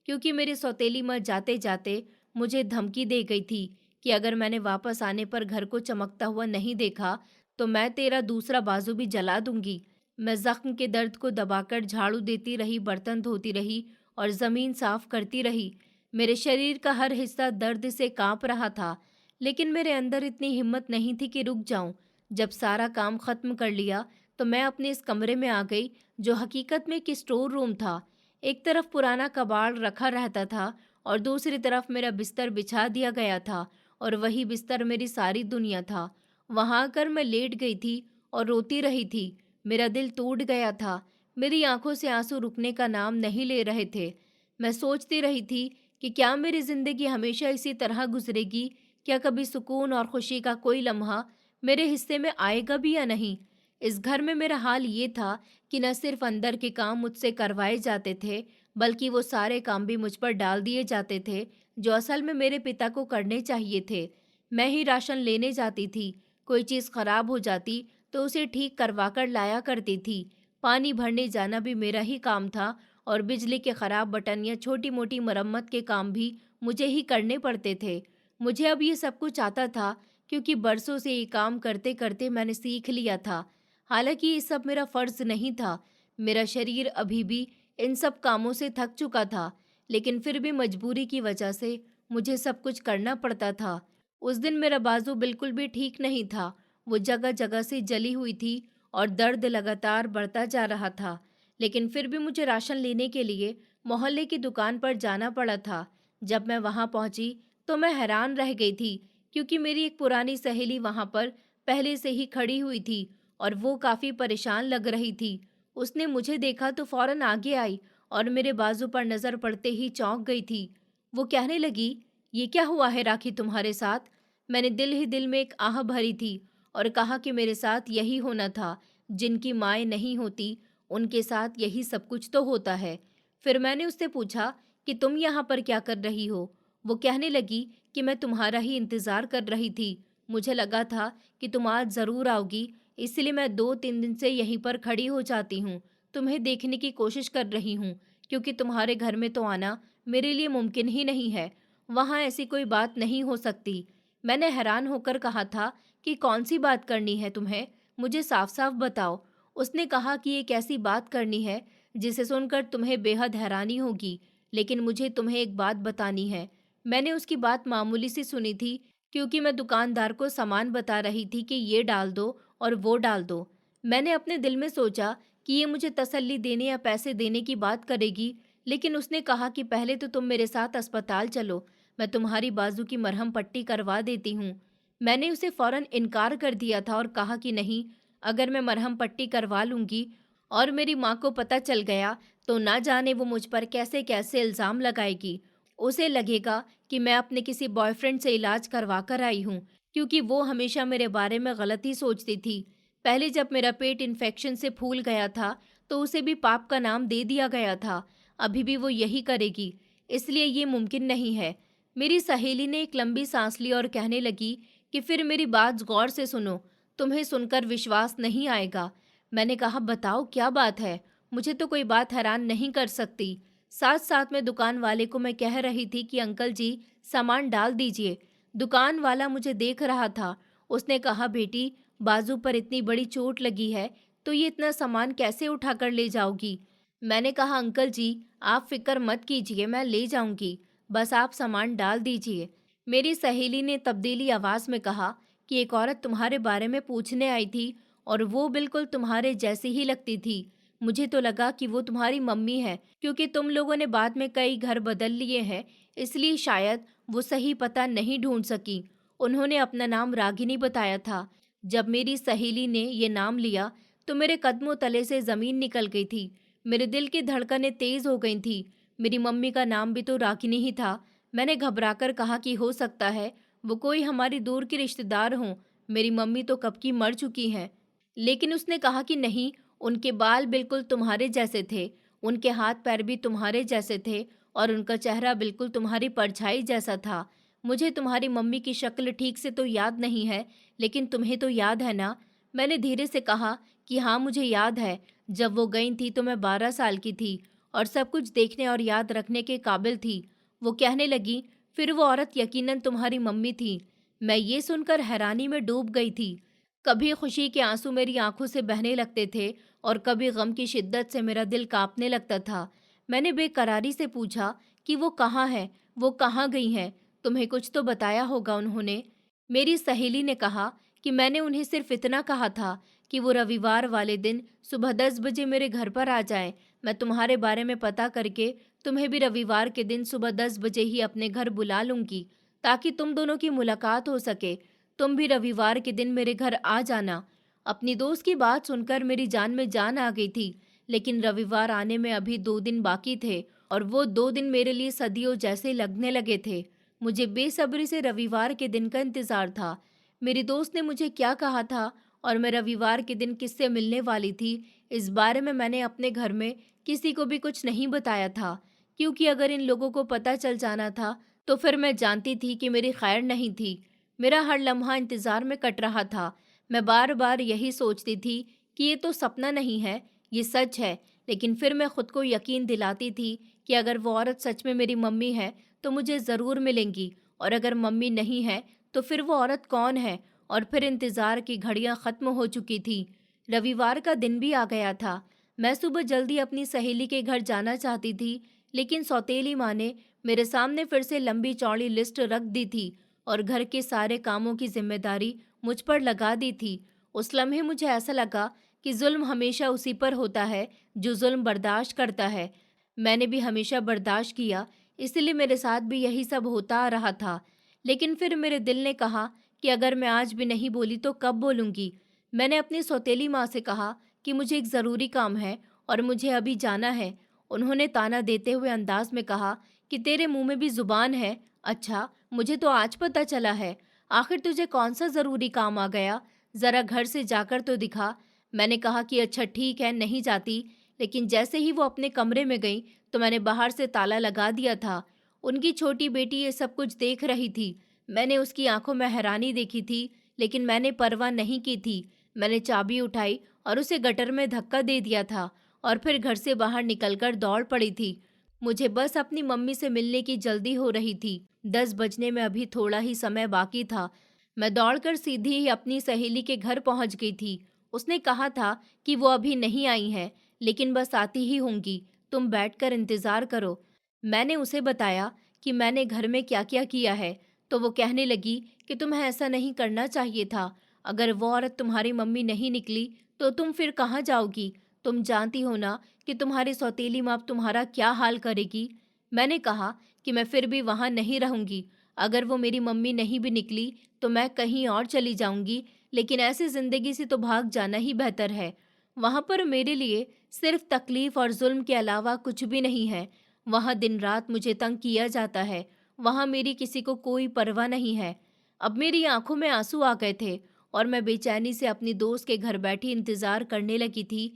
क्योंकि मेरी सौतेली माँ जाते जाते मुझे धमकी दे गई थी कि अगर मैंने वापस आने पर घर को चमकता हुआ नहीं देखा तो मैं तेरा दूसरा बाजू भी जला दूंगी। मैं जख्म के दर्द को दबाकर झाड़ू देती रही, बर्तन धोती रही और जमीन साफ करती रही। मेरे शरीर का हर हिस्सा दर्द से कांप रहा था, लेकिन मेरे अंदर इतनी हिम्मत नहीं थी कि रुक जाऊं। जब सारा काम खत्म कर लिया तो मैं अपने इस कमरे में आ गई, जो हकीकत में एक स्टोर रूम था। एक तरफ पुराना कबाड़ रखा रहता था और दूसरी तरफ मेरा बिस्तर बिछा दिया गया था, और वही बिस्तर मेरी सारी दुनिया था। वहां आकर मैं लेट गई थी और रोती रही थी। मेरा दिल टूट गया था। मेरी आंखों से आंसू रुकने का नाम नहीं ले रहे थे। मैं सोचती रही थी कि क्या मेरी जिंदगी हमेशा इसी तरह गुजरेगी? क्या कभी सुकून और खुशी का कोई लम्हा मेरे हिस्से में आएगा भी या नहीं? इस घर में मेरा हाल ये था कि न सिर्फ अंदर के काम मुझसे करवाए जाते थे, बल्कि वो सारे काम भी मुझ पर डाल दिए जाते थे जो असल में मेरे पिता को करने चाहिए थे। मैं ही राशन लेने जाती थी, कोई चीज़ खराब हो जाती तो उसे ठीक करवा कर लाया करती थी। पानी भरने जाना भी मेरा ही काम था, और बिजली के खराब बटन या छोटी मोटी मरम्मत के काम भी मुझे ही करने पड़ते थे। मुझे अब ये सब कुछ आता था क्योंकि बरसों से ये काम करते करते मैंने सीख लिया था। हालांकि ये सब मेरा फर्ज नहीं था। मेरा शरीर अभी भी इन सब कामों से थक चुका था, लेकिन फिर भी मजबूरी की वजह से मुझे सब कुछ करना पड़ता था। उस दिन मेरा बाजू बिल्कुल भी ठीक नहीं था। वो जगह जगह से जली हुई थी और दर्द लगातार बढ़ता जा रहा था। लेकिन फिर भी मुझे राशन लेने के लिए मोहल्ले की दुकान पर जाना पड़ा था। जब मैं वहां पहुंची तो मैं हैरान रह गई थी, क्योंकि मेरी एक पुरानी सहेली वहां पर पहले से ही खड़ी हुई थी और वो काफी परेशान लग रही थी। उसने मुझे देखा तो फौरन आगे आई और मेरे बाजू पर नजर पड़ते ही चौंक गई थी। वो कहने लगी, ये क्या हुआ है राखी तुम्हारे साथ? मैंने दिल ही दिल में एक आह भरी थी और कहा कि मेरे साथ यही होना था। जिनकी माएँ नहीं होती उनके साथ यही सब कुछ तो होता है। फिर मैंने उससे पूछा कि तुम यहाँ पर क्या कर रही हो? वो कहने लगी कि मैं तुम्हारा ही इंतज़ार कर रही थी। मुझे लगा था कि तुम आज ज़रूर आओगी, इसलिए मैं 2-3 दिन से यहीं पर खड़ी हो जाती हूँ। तुम्हें देखने की कोशिश कर रही हूँ, क्योंकि तुम्हारे घर में तो आना मेरे लिए मुमकिन ही नहीं है। वहाँ ऐसी कोई बात नहीं हो सकती। मैंने हैरान होकर कहा था कि कौन सी बात करनी है तुम्हें? मुझे साफ-साफ बताओ। उसने कहा कि एक ऐसी बात करनी है जिसे सुनकर तुम्हें बेहद हैरानी होगी, लेकिन मुझे तुम्हें एक बात बतानी है। मैंने उसकी बात मामूली सी सुनी थी, क्योंकि मैं दुकानदार को सामान बता रही थी कि ये डाल दो और वो डाल दो। मैंने अपने दिल में सोचा कि ये मुझे तसल्ली देने या पैसे देने की बात करेगी, लेकिन उसने कहा कि पहले तो तुम मेरे साथ अस्पताल चलो, मैं तुम्हारी बाजू की मरहम पट्टी करवा देती हूँ। मैंने उसे फौरन इनकार कर दिया था और कहा कि नहीं, अगर मैं मरहम पट्टी करवा लूँगी और मेरी माँ को पता चल गया तो ना जाने वो मुझ पर कैसे कैसे इल्ज़ाम लगाएगी। उसे लगेगा कि मैं अपने किसी बॉयफ्रेंड से इलाज करवा कर आई हूँ, क्योंकि वो हमेशा मेरे बारे में गलत ही सोचती थी। पहले जब मेरा पेट इन्फेक्शन से फूल गया था तो उसे भी पाप का नाम दे दिया गया था। अभी भी वो यही करेगी, इसलिए ये मुमकिन नहीं है। मेरी सहेली ने एक लंबी सांस ली और कहने लगी कि फिर मेरी बात गौर से सुनो, तुम्हें सुनकर विश्वास नहीं आएगा। मैंने कहा, बताओ क्या बात है? मुझे तो कोई बात हैरान नहीं कर सकती। साथ साथ में दुकान वाले को मैं कह रही थी कि अंकल जी, सामान डाल दीजिए। दुकान वाला मुझे देख रहा था। उसने कहा, बेटी, बाजू पर इतनी बड़ी चोट लगी है तो ये इतना सामान कैसे उठाकर ले जाओगी? मैंने कहा, अंकल जी, आप फिक्र मत कीजिए, मैं ले जाऊंगी, बस आप सामान डाल दीजिए। मेरी सहेली ने तब्दीली आवाज में कहा कि एक औरत तुम्हारे बारे में पूछने आई थी और वो बिल्कुल तुम्हारे जैसी ही लगती थी। मुझे तो लगा कि वो तुम्हारी मम्मी है, क्योंकि तुम लोगों ने बाद में कई घर बदल लिए हैं, इसलिए शायद वो सही पता नहीं ढूंढ सकी। उन्होंने अपना नाम रागिनी बताया था। जब मेरी सहेली ने ये नाम लिया तो मेरे कदमों तले से जमीन निकल गई थी। मेरे दिल की धड़कनें तेज हो गई थी। मेरी मम्मी का नाम भी तो रागिनी ही था। मैंने घबराकर कहा कि हो सकता है वो कोई हमारी दूर की रिश्तेदार हों। मेरी मम्मी तो कब की मर चुकी हैं। लेकिन उसने कहा कि नहीं, उनके बाल बिल्कुल तुम्हारे जैसे थे, उनके हाथ पैर भी तुम्हारे जैसे थे और उनका चेहरा बिल्कुल तुम्हारी परछाई जैसा था। मुझे तुम्हारी मम्मी की शक्ल ठीक से तो याद नहीं है, लेकिन तुम्हें तो याद है ना? मैंने धीरे से कहा कि हाँ, मुझे याद है। जब वो गई थी तो मैं 12 साल की थी और सब कुछ देखने और याद रखने के काबिल थी। वो कहने लगी, फिर वो औरत यकीनन तुम्हारी मम्मी थी। मैं ये सुनकर हैरानी में डूब गई थी। कभी खुशी के आंसू मेरी आंखों से बहने लगते थे और कभी गम की शिद्दत से मेरा दिल कांपने लगता था। मैंने बेकरारी से पूछा कि वो कहाँ है, वो कहाँ गई हैं? तुम्हें कुछ तो बताया होगा उन्होंने। मेरी सहेली ने कहा कि मैंने उन्हें सिर्फ इतना कहा था कि वो रविवार वाले दिन सुबह 10 बजे मेरे घर पर आ जाएं। मैं तुम्हारे बारे में पता करके तुम्हें भी रविवार के दिन सुबह 10 बजे ही अपने घर बुला लूंगी, ताकि तुम दोनों की मुलाकात हो सके। तुम भी रविवार के दिन मेरे घर आ जाना। अपनी दोस्त की बात सुनकर मेरी जान में जान आ गई थी, लेकिन रविवार आने में अभी 2 दिन बाकी थे और वो 2 दिन मेरे लिए सदियों जैसे लगने लगे थे। मुझे बेसब्री से रविवार के दिन का इंतजार था। मेरी दोस्त ने मुझे क्या कहा था और मैं रविवार के दिन किससे मिलने वाली थी, इस बारे में मैंने अपने घर में किसी को भी कुछ नहीं बताया था, क्योंकि अगर इन लोगों को पता चल जाना था तो फिर मैं जानती थी कि मेरी खैर नहीं थी। मेरा हर लम्हा इंतजार में कट रहा था। मैं बार बार यही सोचती थी कि ये तो सपना नहीं है, ये सच है। लेकिन फिर मैं खुद को यकीन दिलाती थी कि अगर वो औरत सच में मेरी मम्मी है तो मुझे ज़रूर मिलेंगी, और अगर मम्मी नहीं है तो फिर वो औरत कौन है? और फिर इंतज़ार की घड़ियां ख़त्म हो चुकी थी। रविवार का दिन भी आ गया था। मैं सुबह जल्दी अपनी सहेली के घर जाना चाहती थी, लेकिन सौतेली माँ ने मेरे सामने फिर से लंबी चौड़ी लिस्ट रख दी थी और घर के सारे कामों की जिम्मेदारी मुझ पर लगा दी थी। उस लम्हे मुझे ऐसा लगा कि जुल्म हमेशा उसी पर होता है जो जुल्म बर्दाश्त करता है। मैंने भी हमेशा बर्दाश्त किया, इसलिए मेरे साथ भी यही सब होता आ रहा था। लेकिन फिर मेरे दिल ने कहा कि अगर मैं आज भी नहीं बोली तो कब बोलूँगी। मैंने अपनी सौतेली माँ से कहा कि मुझे एक ज़रूरी काम है और मुझे अभी जाना है। उन्होंने ताना देते हुए अंदाज में कहा कि तेरे मुंह में भी ज़ुबान है। अच्छा, मुझे तो आज पता चला है। आखिर तुझे कौन सा ज़रूरी काम आ गया? ज़रा घर से जाकर तो दिखा। मैंने कहा कि अच्छा ठीक है, नहीं जाती। लेकिन जैसे ही वो अपने कमरे में गई तो मैंने बाहर से ताला लगा दिया था। उनकी छोटी बेटी ये सब कुछ देख रही थी। मैंने उसकी आंखों में हैरानी देखी थी, लेकिन मैंने परवाह नहीं की थी। मैंने चाबी उठाई और उसे गटर में धक्का दे दिया था और फिर घर से बाहर निकलकर दौड़ पड़ी थी। मुझे बस अपनी मम्मी से मिलने की जल्दी हो रही थी। 10 बजने में अभी थोड़ा ही समय बाकी था। मैं दौड़कर सीधी ही अपनी सहेली के घर पहुंच गई थी। उसने कहा था कि वो अभी नहीं आई हैं, लेकिन बस आती ही होंगी। तुम बैठकर इंतज़ार करो। मैंने उसे बताया कि मैंने घर में क्या-क्या किया है, तो वो कहने लगी कि तुम्हें ऐसा नहीं करना चाहिए था। अगर वो औरत तुम्हारी मम्मी नहीं निकली, तो तुम फिर कहाँ जाओगी? तुम जानती हो ना कि तुम्हारी सौतेली माँ अब तुम्हारा क्या हाल करेगी? मैंने कहा कि मैं फिर भी वहाँ नहीं रहूँगी। अगर वो मेरी मम्मी नहीं भी निकली, तो मैं कहीं और चली जाऊँगी, लेकिन ऐसी ज़िंदगी से तो भाग जाना ही बेहतर है। वहाँ पर मेरे लिए सिर्फ तकलीफ और जुल्म के अलावा कुछ भी नहीं है। वहाँ दिन रात मुझे तंग किया जाता है। वहाँ मेरी किसी को कोई परवाह नहीं है। अब मेरी आंखों में आंसू आ गए थे और मैं बेचैनी से अपनी दोस्त के घर बैठी इंतजार करने लगी थी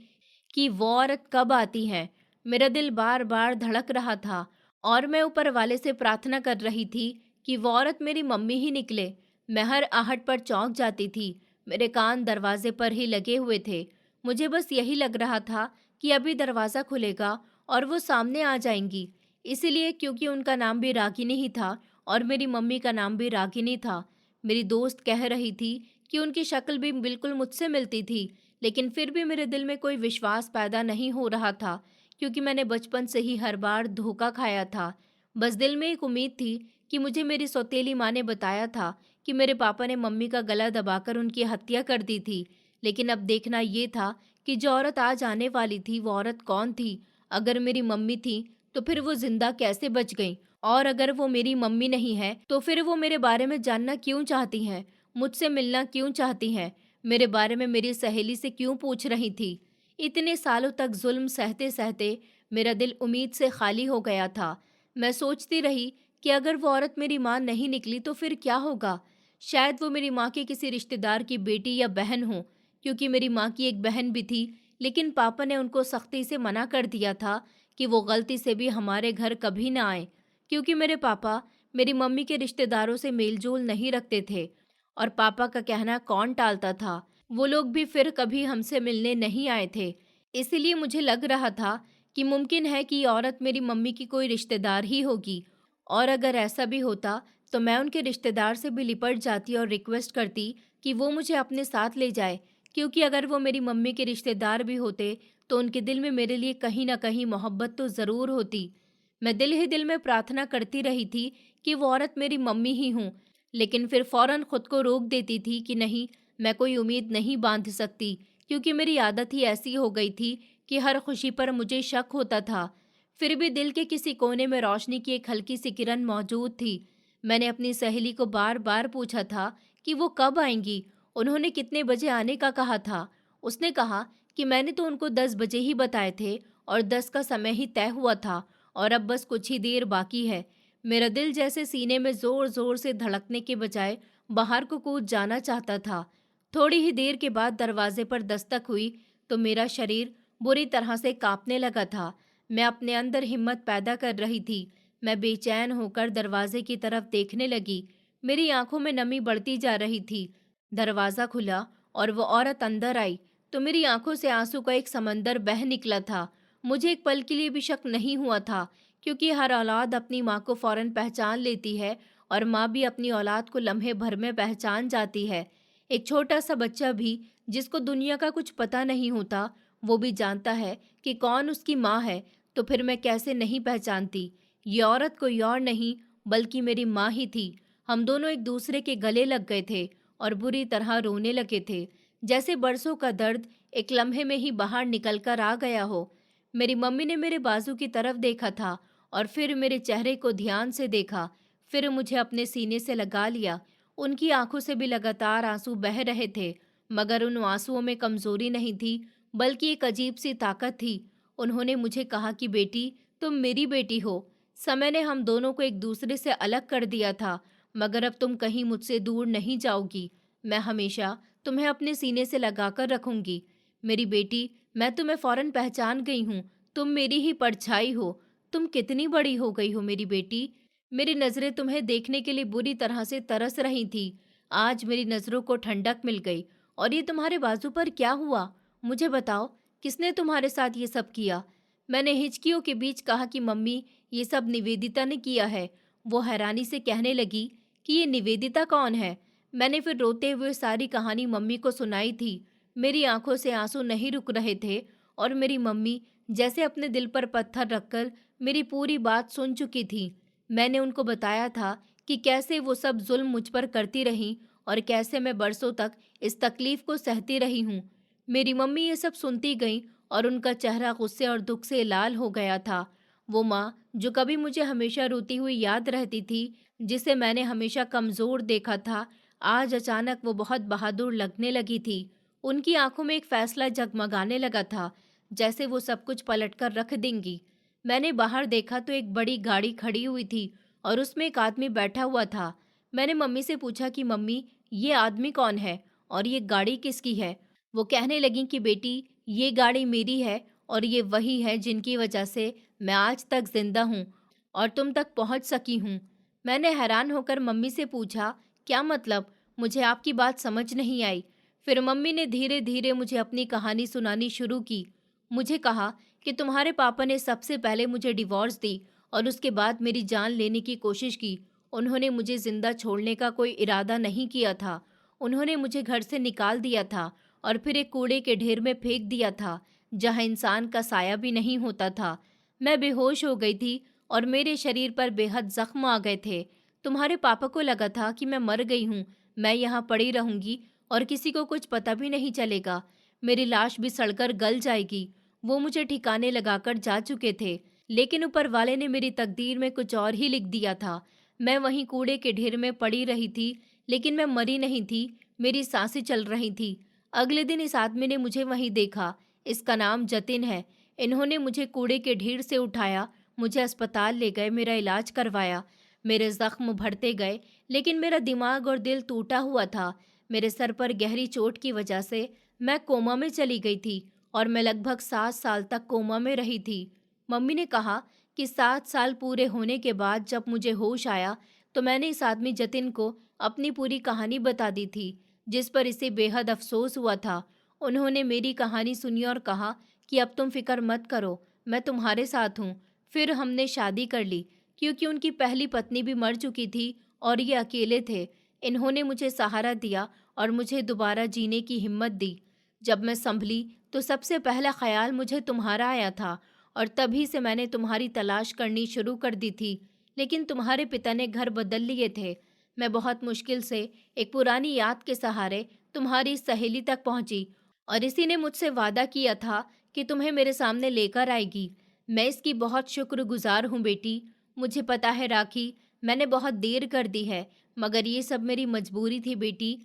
कि वो औरत कब आती है। मेरा दिल बार बार धड़क रहा था और मैं ऊपर वाले से प्रार्थना कर रही थी कि वो औरत मेरी मम्मी ही निकले। मैं हर आहट पर चौंक जाती थी। मेरे कान दरवाजे पर ही लगे हुए थे। मुझे बस यही लग रहा था कि अभी दरवाज़ा खुलेगा और वो सामने आ जाएंगी। इसीलिए क्योंकि उनका नाम भी रागिनी ही था और मेरी मम्मी का नाम भी रागिनी था। मेरी दोस्त कह रही थी कि उनकी शक्ल भी बिल्कुल मुझसे मिलती थी, लेकिन फिर भी मेरे दिल में कोई विश्वास पैदा नहीं हो रहा था, क्योंकि मैंने बचपन से ही हर बार धोखा खाया था। बस दिल में एक उम्मीद थी कि मुझे मेरी सौतेली माँ ने बताया था कि मेरे पापा ने मम्मी का गला दबाकर उनकी हत्या कर दी थी। लेकिन अब देखना ये था कि जो औरत आज आने वाली थी वो औरत कौन थी। अगर मेरी मम्मी थी तो फिर वो जिंदा कैसे बच गई, और अगर वो मेरी मम्मी नहीं है तो फिर वो मेरे बारे में जानना क्यों चाहती हैं, मुझसे मिलना क्यों चाहती हैं, मेरे बारे में मेरी सहेली से क्यों पूछ रही थी। इतने सालों तक जुल्म सहते सहते मेरा दिल उम्मीद से खाली हो गया था। मैं सोचती रही कि अगर वो औरत मेरी माँ नहीं निकली तो फिर क्या होगा। शायद वो मेरी माँ के किसी रिश्तेदार की बेटी या बहन हो, क्योंकि मेरी माँ की एक बहन भी थी, लेकिन पापा ने उनको सख्ती से मना कर दिया था कि वो गलती से भी हमारे घर कभी ना आए, क्योंकि मेरे पापा मेरी मम्मी के रिश्तेदारों से मेलजोल नहीं रखते थे और पापा का कहना कौन टालता था। वो लोग भी फिर कभी हमसे मिलने नहीं आए थे। इसीलिए मुझे लग रहा था कि मुमकिन है कि ये औरत मेरी मम्मी की कोई रिश्तेदार ही होगी, और अगर ऐसा भी होता तो मैं उनके रिश्तेदार से भी लिपट जाती और रिक्वेस्ट करती कि वो मुझे अपने साथ ले जाए, क्योंकि अगर वो मेरी मम्मी के रिश्तेदार भी होते तो उनके दिल में मेरे लिए कहीं ना कहीं मोहब्बत तो ज़रूर होती। मैं दिल ही दिल में प्रार्थना करती रही थी कि वो औरत मेरी मम्मी ही हूँ, लेकिन फिर फौरन खुद को रोक देती थी कि नहीं, मैं कोई उम्मीद नहीं बांध सकती, क्योंकि मेरी आदत ही ऐसी हो गई थी कि हर खुशी पर मुझे शक होता था। फिर भी दिल के किसी कोने में रोशनी की एक हल्की सी किरण मौजूद थी। मैंने अपनी सहेली को बार बार पूछा था कि वो कब आएंगी, उन्होंने कितने बजे आने का कहा था। उसने कहा कि मैंने तो उनको 10 बजे ही बताए थे और 10 का समय ही तय हुआ था और अब बस कुछ ही देर बाकी है। मेरा दिल जैसे सीने में जोर जोर से धड़कने के बजाय बाहर को कूद जाना चाहता था। थोड़ी ही देर के बाद दरवाजे पर दस्तक हुई तो मेरा शरीर बुरी तरह से कांपने लगा था। मैं अपने अंदर हिम्मत पैदा कर रही थी। मैं बेचैन होकर दरवाजे की तरफ देखने लगी। मेरी आंखों में नमी बढ़ती जा रही थी। दरवाज़ा खुला और वो औरत अंदर आई तो मेरी आंखों से आंसू का एक समंदर बह निकला था। मुझे एक पल के लिए भी शक नहीं हुआ था, क्योंकि हर औलाद अपनी माँ को फौरन पहचान लेती है और माँ भी अपनी औलाद को लम्हे भर में पहचान जाती है। एक छोटा सा बच्चा भी, जिसको दुनिया का कुछ पता नहीं होता, वो भी जानता है कि कौन उसकी माँ है। तो फिर मैं कैसे नहीं पहचानती। ये औरत कोई और नहीं बल्कि मेरी माँ ही थी। हम दोनों एक दूसरे के गले लग गए थे और बुरी तरह रोने लगे थे, जैसे बरसों का दर्द एक लम्हे में ही बाहर निकल कर आ गया हो। मेरी मम्मी ने मेरे बाजू की तरफ देखा था और फिर मेरे चेहरे को ध्यान से देखा, फिर मुझे अपने सीने से लगा लिया। उनकी आंखों से भी लगातार आंसू बह रहे थे, मगर उन आंसुओं में कमजोरी नहीं थी, बल्कि एक अजीब सी ताकत थी। उन्होंने मुझे कहा कि बेटी, तुम मेरी बेटी हो। समय ने हम दोनों को एक दूसरे से अलग कर दिया था, मगर अब तुम कहीं मुझसे दूर नहीं जाओगी। मैं हमेशा तुम्हें अपने सीने से लगाकर रखूंगी। मेरी बेटी, मैं तुम्हें फौरन पहचान गई हूँ। तुम मेरी ही परछाई हो। तुम कितनी बड़ी हो गई हो मेरी बेटी। मेरी नज़रें तुम्हें देखने के लिए बुरी तरह से तरस रही थी। आज मेरी नज़रों को ठंडक मिल गई। और ये तुम्हारे बाजू पर क्या हुआ? मुझे बताओ, किसने तुम्हारे साथ ये सब किया? मैंने हिचकियों के बीच कहा कि मम्मी, ये सब निवेदिता ने किया है। वो हैरानी से कहने लगी कि ये निवेदिता कौन है? मैंने फिर रोते हुए सारी कहानी मम्मी को सुनाई थी। मेरी आंखों से आंसू नहीं रुक रहे थे और मेरी मम्मी जैसे अपने दिल पर पत्थर रखकर मेरी पूरी बात सुन चुकी थी। मैंने उनको बताया था कि कैसे वो सब जुल्म मुझ पर करती रहीं और कैसे मैं बरसों तक इस तकलीफ को सहती रही हूँ। मेरी मम्मी ये सब सुनती गई और उनका चेहरा गुस्से और दुख से लाल हो गया था। वो माँ जो कभी मुझे हमेशा रोती हुई याद रहती थी, जिसे मैंने हमेशा कमज़ोर देखा था, आज अचानक वो बहुत बहादुर लगने लगी थी। उनकी आंखों में एक फैसला जगमगाने लगा था, जैसे वो सब कुछ पलटकर रख देंगी। मैंने बाहर देखा तो एक बड़ी गाड़ी खड़ी हुई थी और उसमें एक आदमी बैठा हुआ था। मैंने मम्मी से पूछा कि मम्मी, ये आदमी कौन है और ये गाड़ी किसकी है? वो कहने लगी कि बेटी, ये गाड़ी मेरी है और ये वही है जिनकी वजह से मैं आज तक जिंदा हूँ और तुम तक पहुँच सकी हूँ। मैंने हैरान होकर मम्मी से पूछा, क्या मतलब? मुझे आपकी बात समझ नहीं आई। फिर मम्मी ने धीरे धीरे मुझे अपनी कहानी सुनानी शुरू की। मुझे कहा कि तुम्हारे पापा ने सबसे पहले मुझे डिवोर्स दी और उसके बाद मेरी जान लेने की कोशिश की। उन्होंने मुझे जिंदा छोड़ने का कोई इरादा नहीं किया था। उन्होंने मुझे घर से निकाल दिया था और फिर एक कूड़े के ढेर में फेंक दिया था, जहाँ इंसान का साया भी नहीं होता था। मैं बेहोश हो गई थी और मेरे शरीर पर बेहद जख्म आ गए थे। तुम्हारे पापा को लगा था कि मैं मर गई हूँ, मैं यहाँ पड़ी रहूंगी और किसी को कुछ पता भी नहीं चलेगा। मेरी लाश भी सड़कर गल जाएगी। वो मुझे ठिकाने लगाकर जा चुके थे, लेकिन ऊपर वाले ने मेरी तकदीर में कुछ और ही लिख दिया था। मैं वहीं कूड़े के ढेर में पड़ी रही थी, लेकिन मैं मरी नहीं थी, मेरी सांसें चल रही थी। अगले दिन इस आदमी ने मुझे वहीं देखा। इसका नाम जतिन है। इन्होंने मुझे कूड़े के ढेर से उठाया, मुझे अस्पताल ले गए, मेरा इलाज करवाया। मेरे जख्म भरते गए, लेकिन मेरा दिमाग और दिल टूटा हुआ था। मेरे सर पर गहरी चोट की वजह से मैं कोमा में चली गई थी और मैं लगभग 7 साल तक कोमा में रही थी। मम्मी ने कहा कि 7 साल पूरे होने के बाद जब मुझे होश आया तो मैंने इस आदमी जतिन को अपनी पूरी कहानी बता दी थी, जिस पर इसे बेहद अफसोस हुआ था। उन्होंने मेरी कहानी सुनी और कहा कि अब तुम फिक्र मत करो, मैं तुम्हारे साथ हूँ। फिर हमने शादी कर ली, क्योंकि उनकी पहली पत्नी भी मर चुकी थी और ये अकेले थे। इन्होंने मुझे सहारा दिया और मुझे दोबारा जीने की हिम्मत दी। जब मैं संभली तो सबसे पहला ख्याल मुझे तुम्हारा आया था और तभी से मैंने तुम्हारी तलाश करनी शुरू कर दी थी। लेकिन तुम्हारे पिता ने घर बदल लिए थे। मैं बहुत मुश्किल से एक पुरानी याद के सहारे तुम्हारी सहेली तक पहुंची और इसी ने मुझसे वादा किया था कि तुम्हें मेरे सामने लेकर आएगी। मैं इसकी बहुत शुक्रगुजार हूँ बेटी। मुझे पता है राखी, मैंने बहुत देर कर दी है, मगर ये सब मेरी मजबूरी थी बेटी।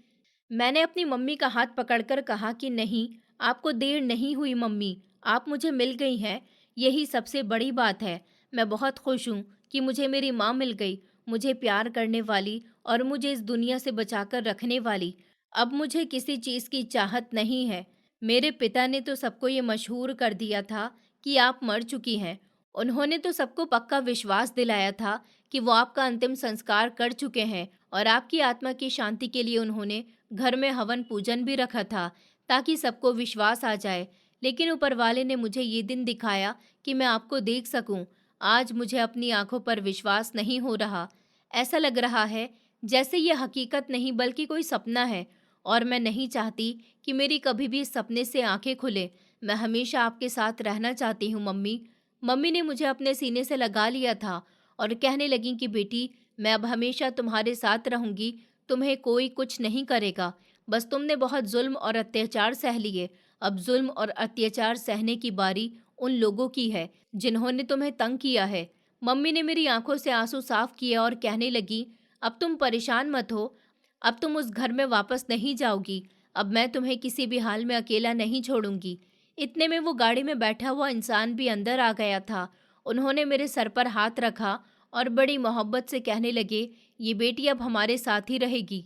मैंने अपनी मम्मी का हाथ पकड़कर कहा कि नहीं, आपको देर नहीं हुई मम्मी, आप मुझे मिल गई हैं, यही सबसे बड़ी बात है। मैं बहुत खुश हूँ कि मुझे मेरी माँ मिल गई, मुझे प्यार करने वाली और मुझे इस दुनिया से बचाकर रखने वाली। अब मुझे किसी चीज़ की चाहत नहीं है। मेरे पिता ने तो सबको ये मशहूर कर दिया था कि आप मर चुकी हैं। उन्होंने तो सबको पक्का विश्वास दिलाया था कि वो आपका अंतिम संस्कार कर चुके हैं और आपकी आत्मा की शांति के लिए उन्होंने घर में हवन पूजन भी रखा था, ताकि सबको विश्वास आ जाए। लेकिन ऊपर वाले ने मुझे ये दिन दिखाया कि मैं आपको देख सकूं। आज मुझे अपनी आंखों पर विश्वास नहीं हो रहा। ऐसा लग रहा है जैसे ये हकीकत नहीं बल्कि कोई सपना है, और मैं नहीं चाहती कि मेरी कभी भी इस सपने से आंखें खुले। मैं हमेशा आपके साथ रहना चाहती हूँ मम्मी। मम्मी ने मुझे अपने सीने से लगा लिया था और कहने लगी कि बेटी, मैं अब हमेशा तुम्हारे साथ रहूंगी, तुम्हें कोई कुछ नहीं करेगा। बस तुमने बहुत जुल्म और अत्याचार सह लिए। अब जुल्म और अत्याचार सहने की बारी उन लोगों की है जिन्होंने तुम्हें तंग किया है। मम्मी ने मेरी आंखों से आंसू साफ किए और कहने लगी, अब तुम परेशान मत हो। अब तुम उस घर में वापस नहीं जाओगी। अब मैं तुम्हें किसी भी हाल में अकेला नहीं छोड़ूंगी। इतने में वो गाड़ी में बैठा हुआ इंसान भी अंदर आ गया था। उन्होंने मेरे सर पर हाथ रखा और बड़ी मोहब्बत से कहने लगे, ये बेटी अब हमारे साथ ही रहेगी।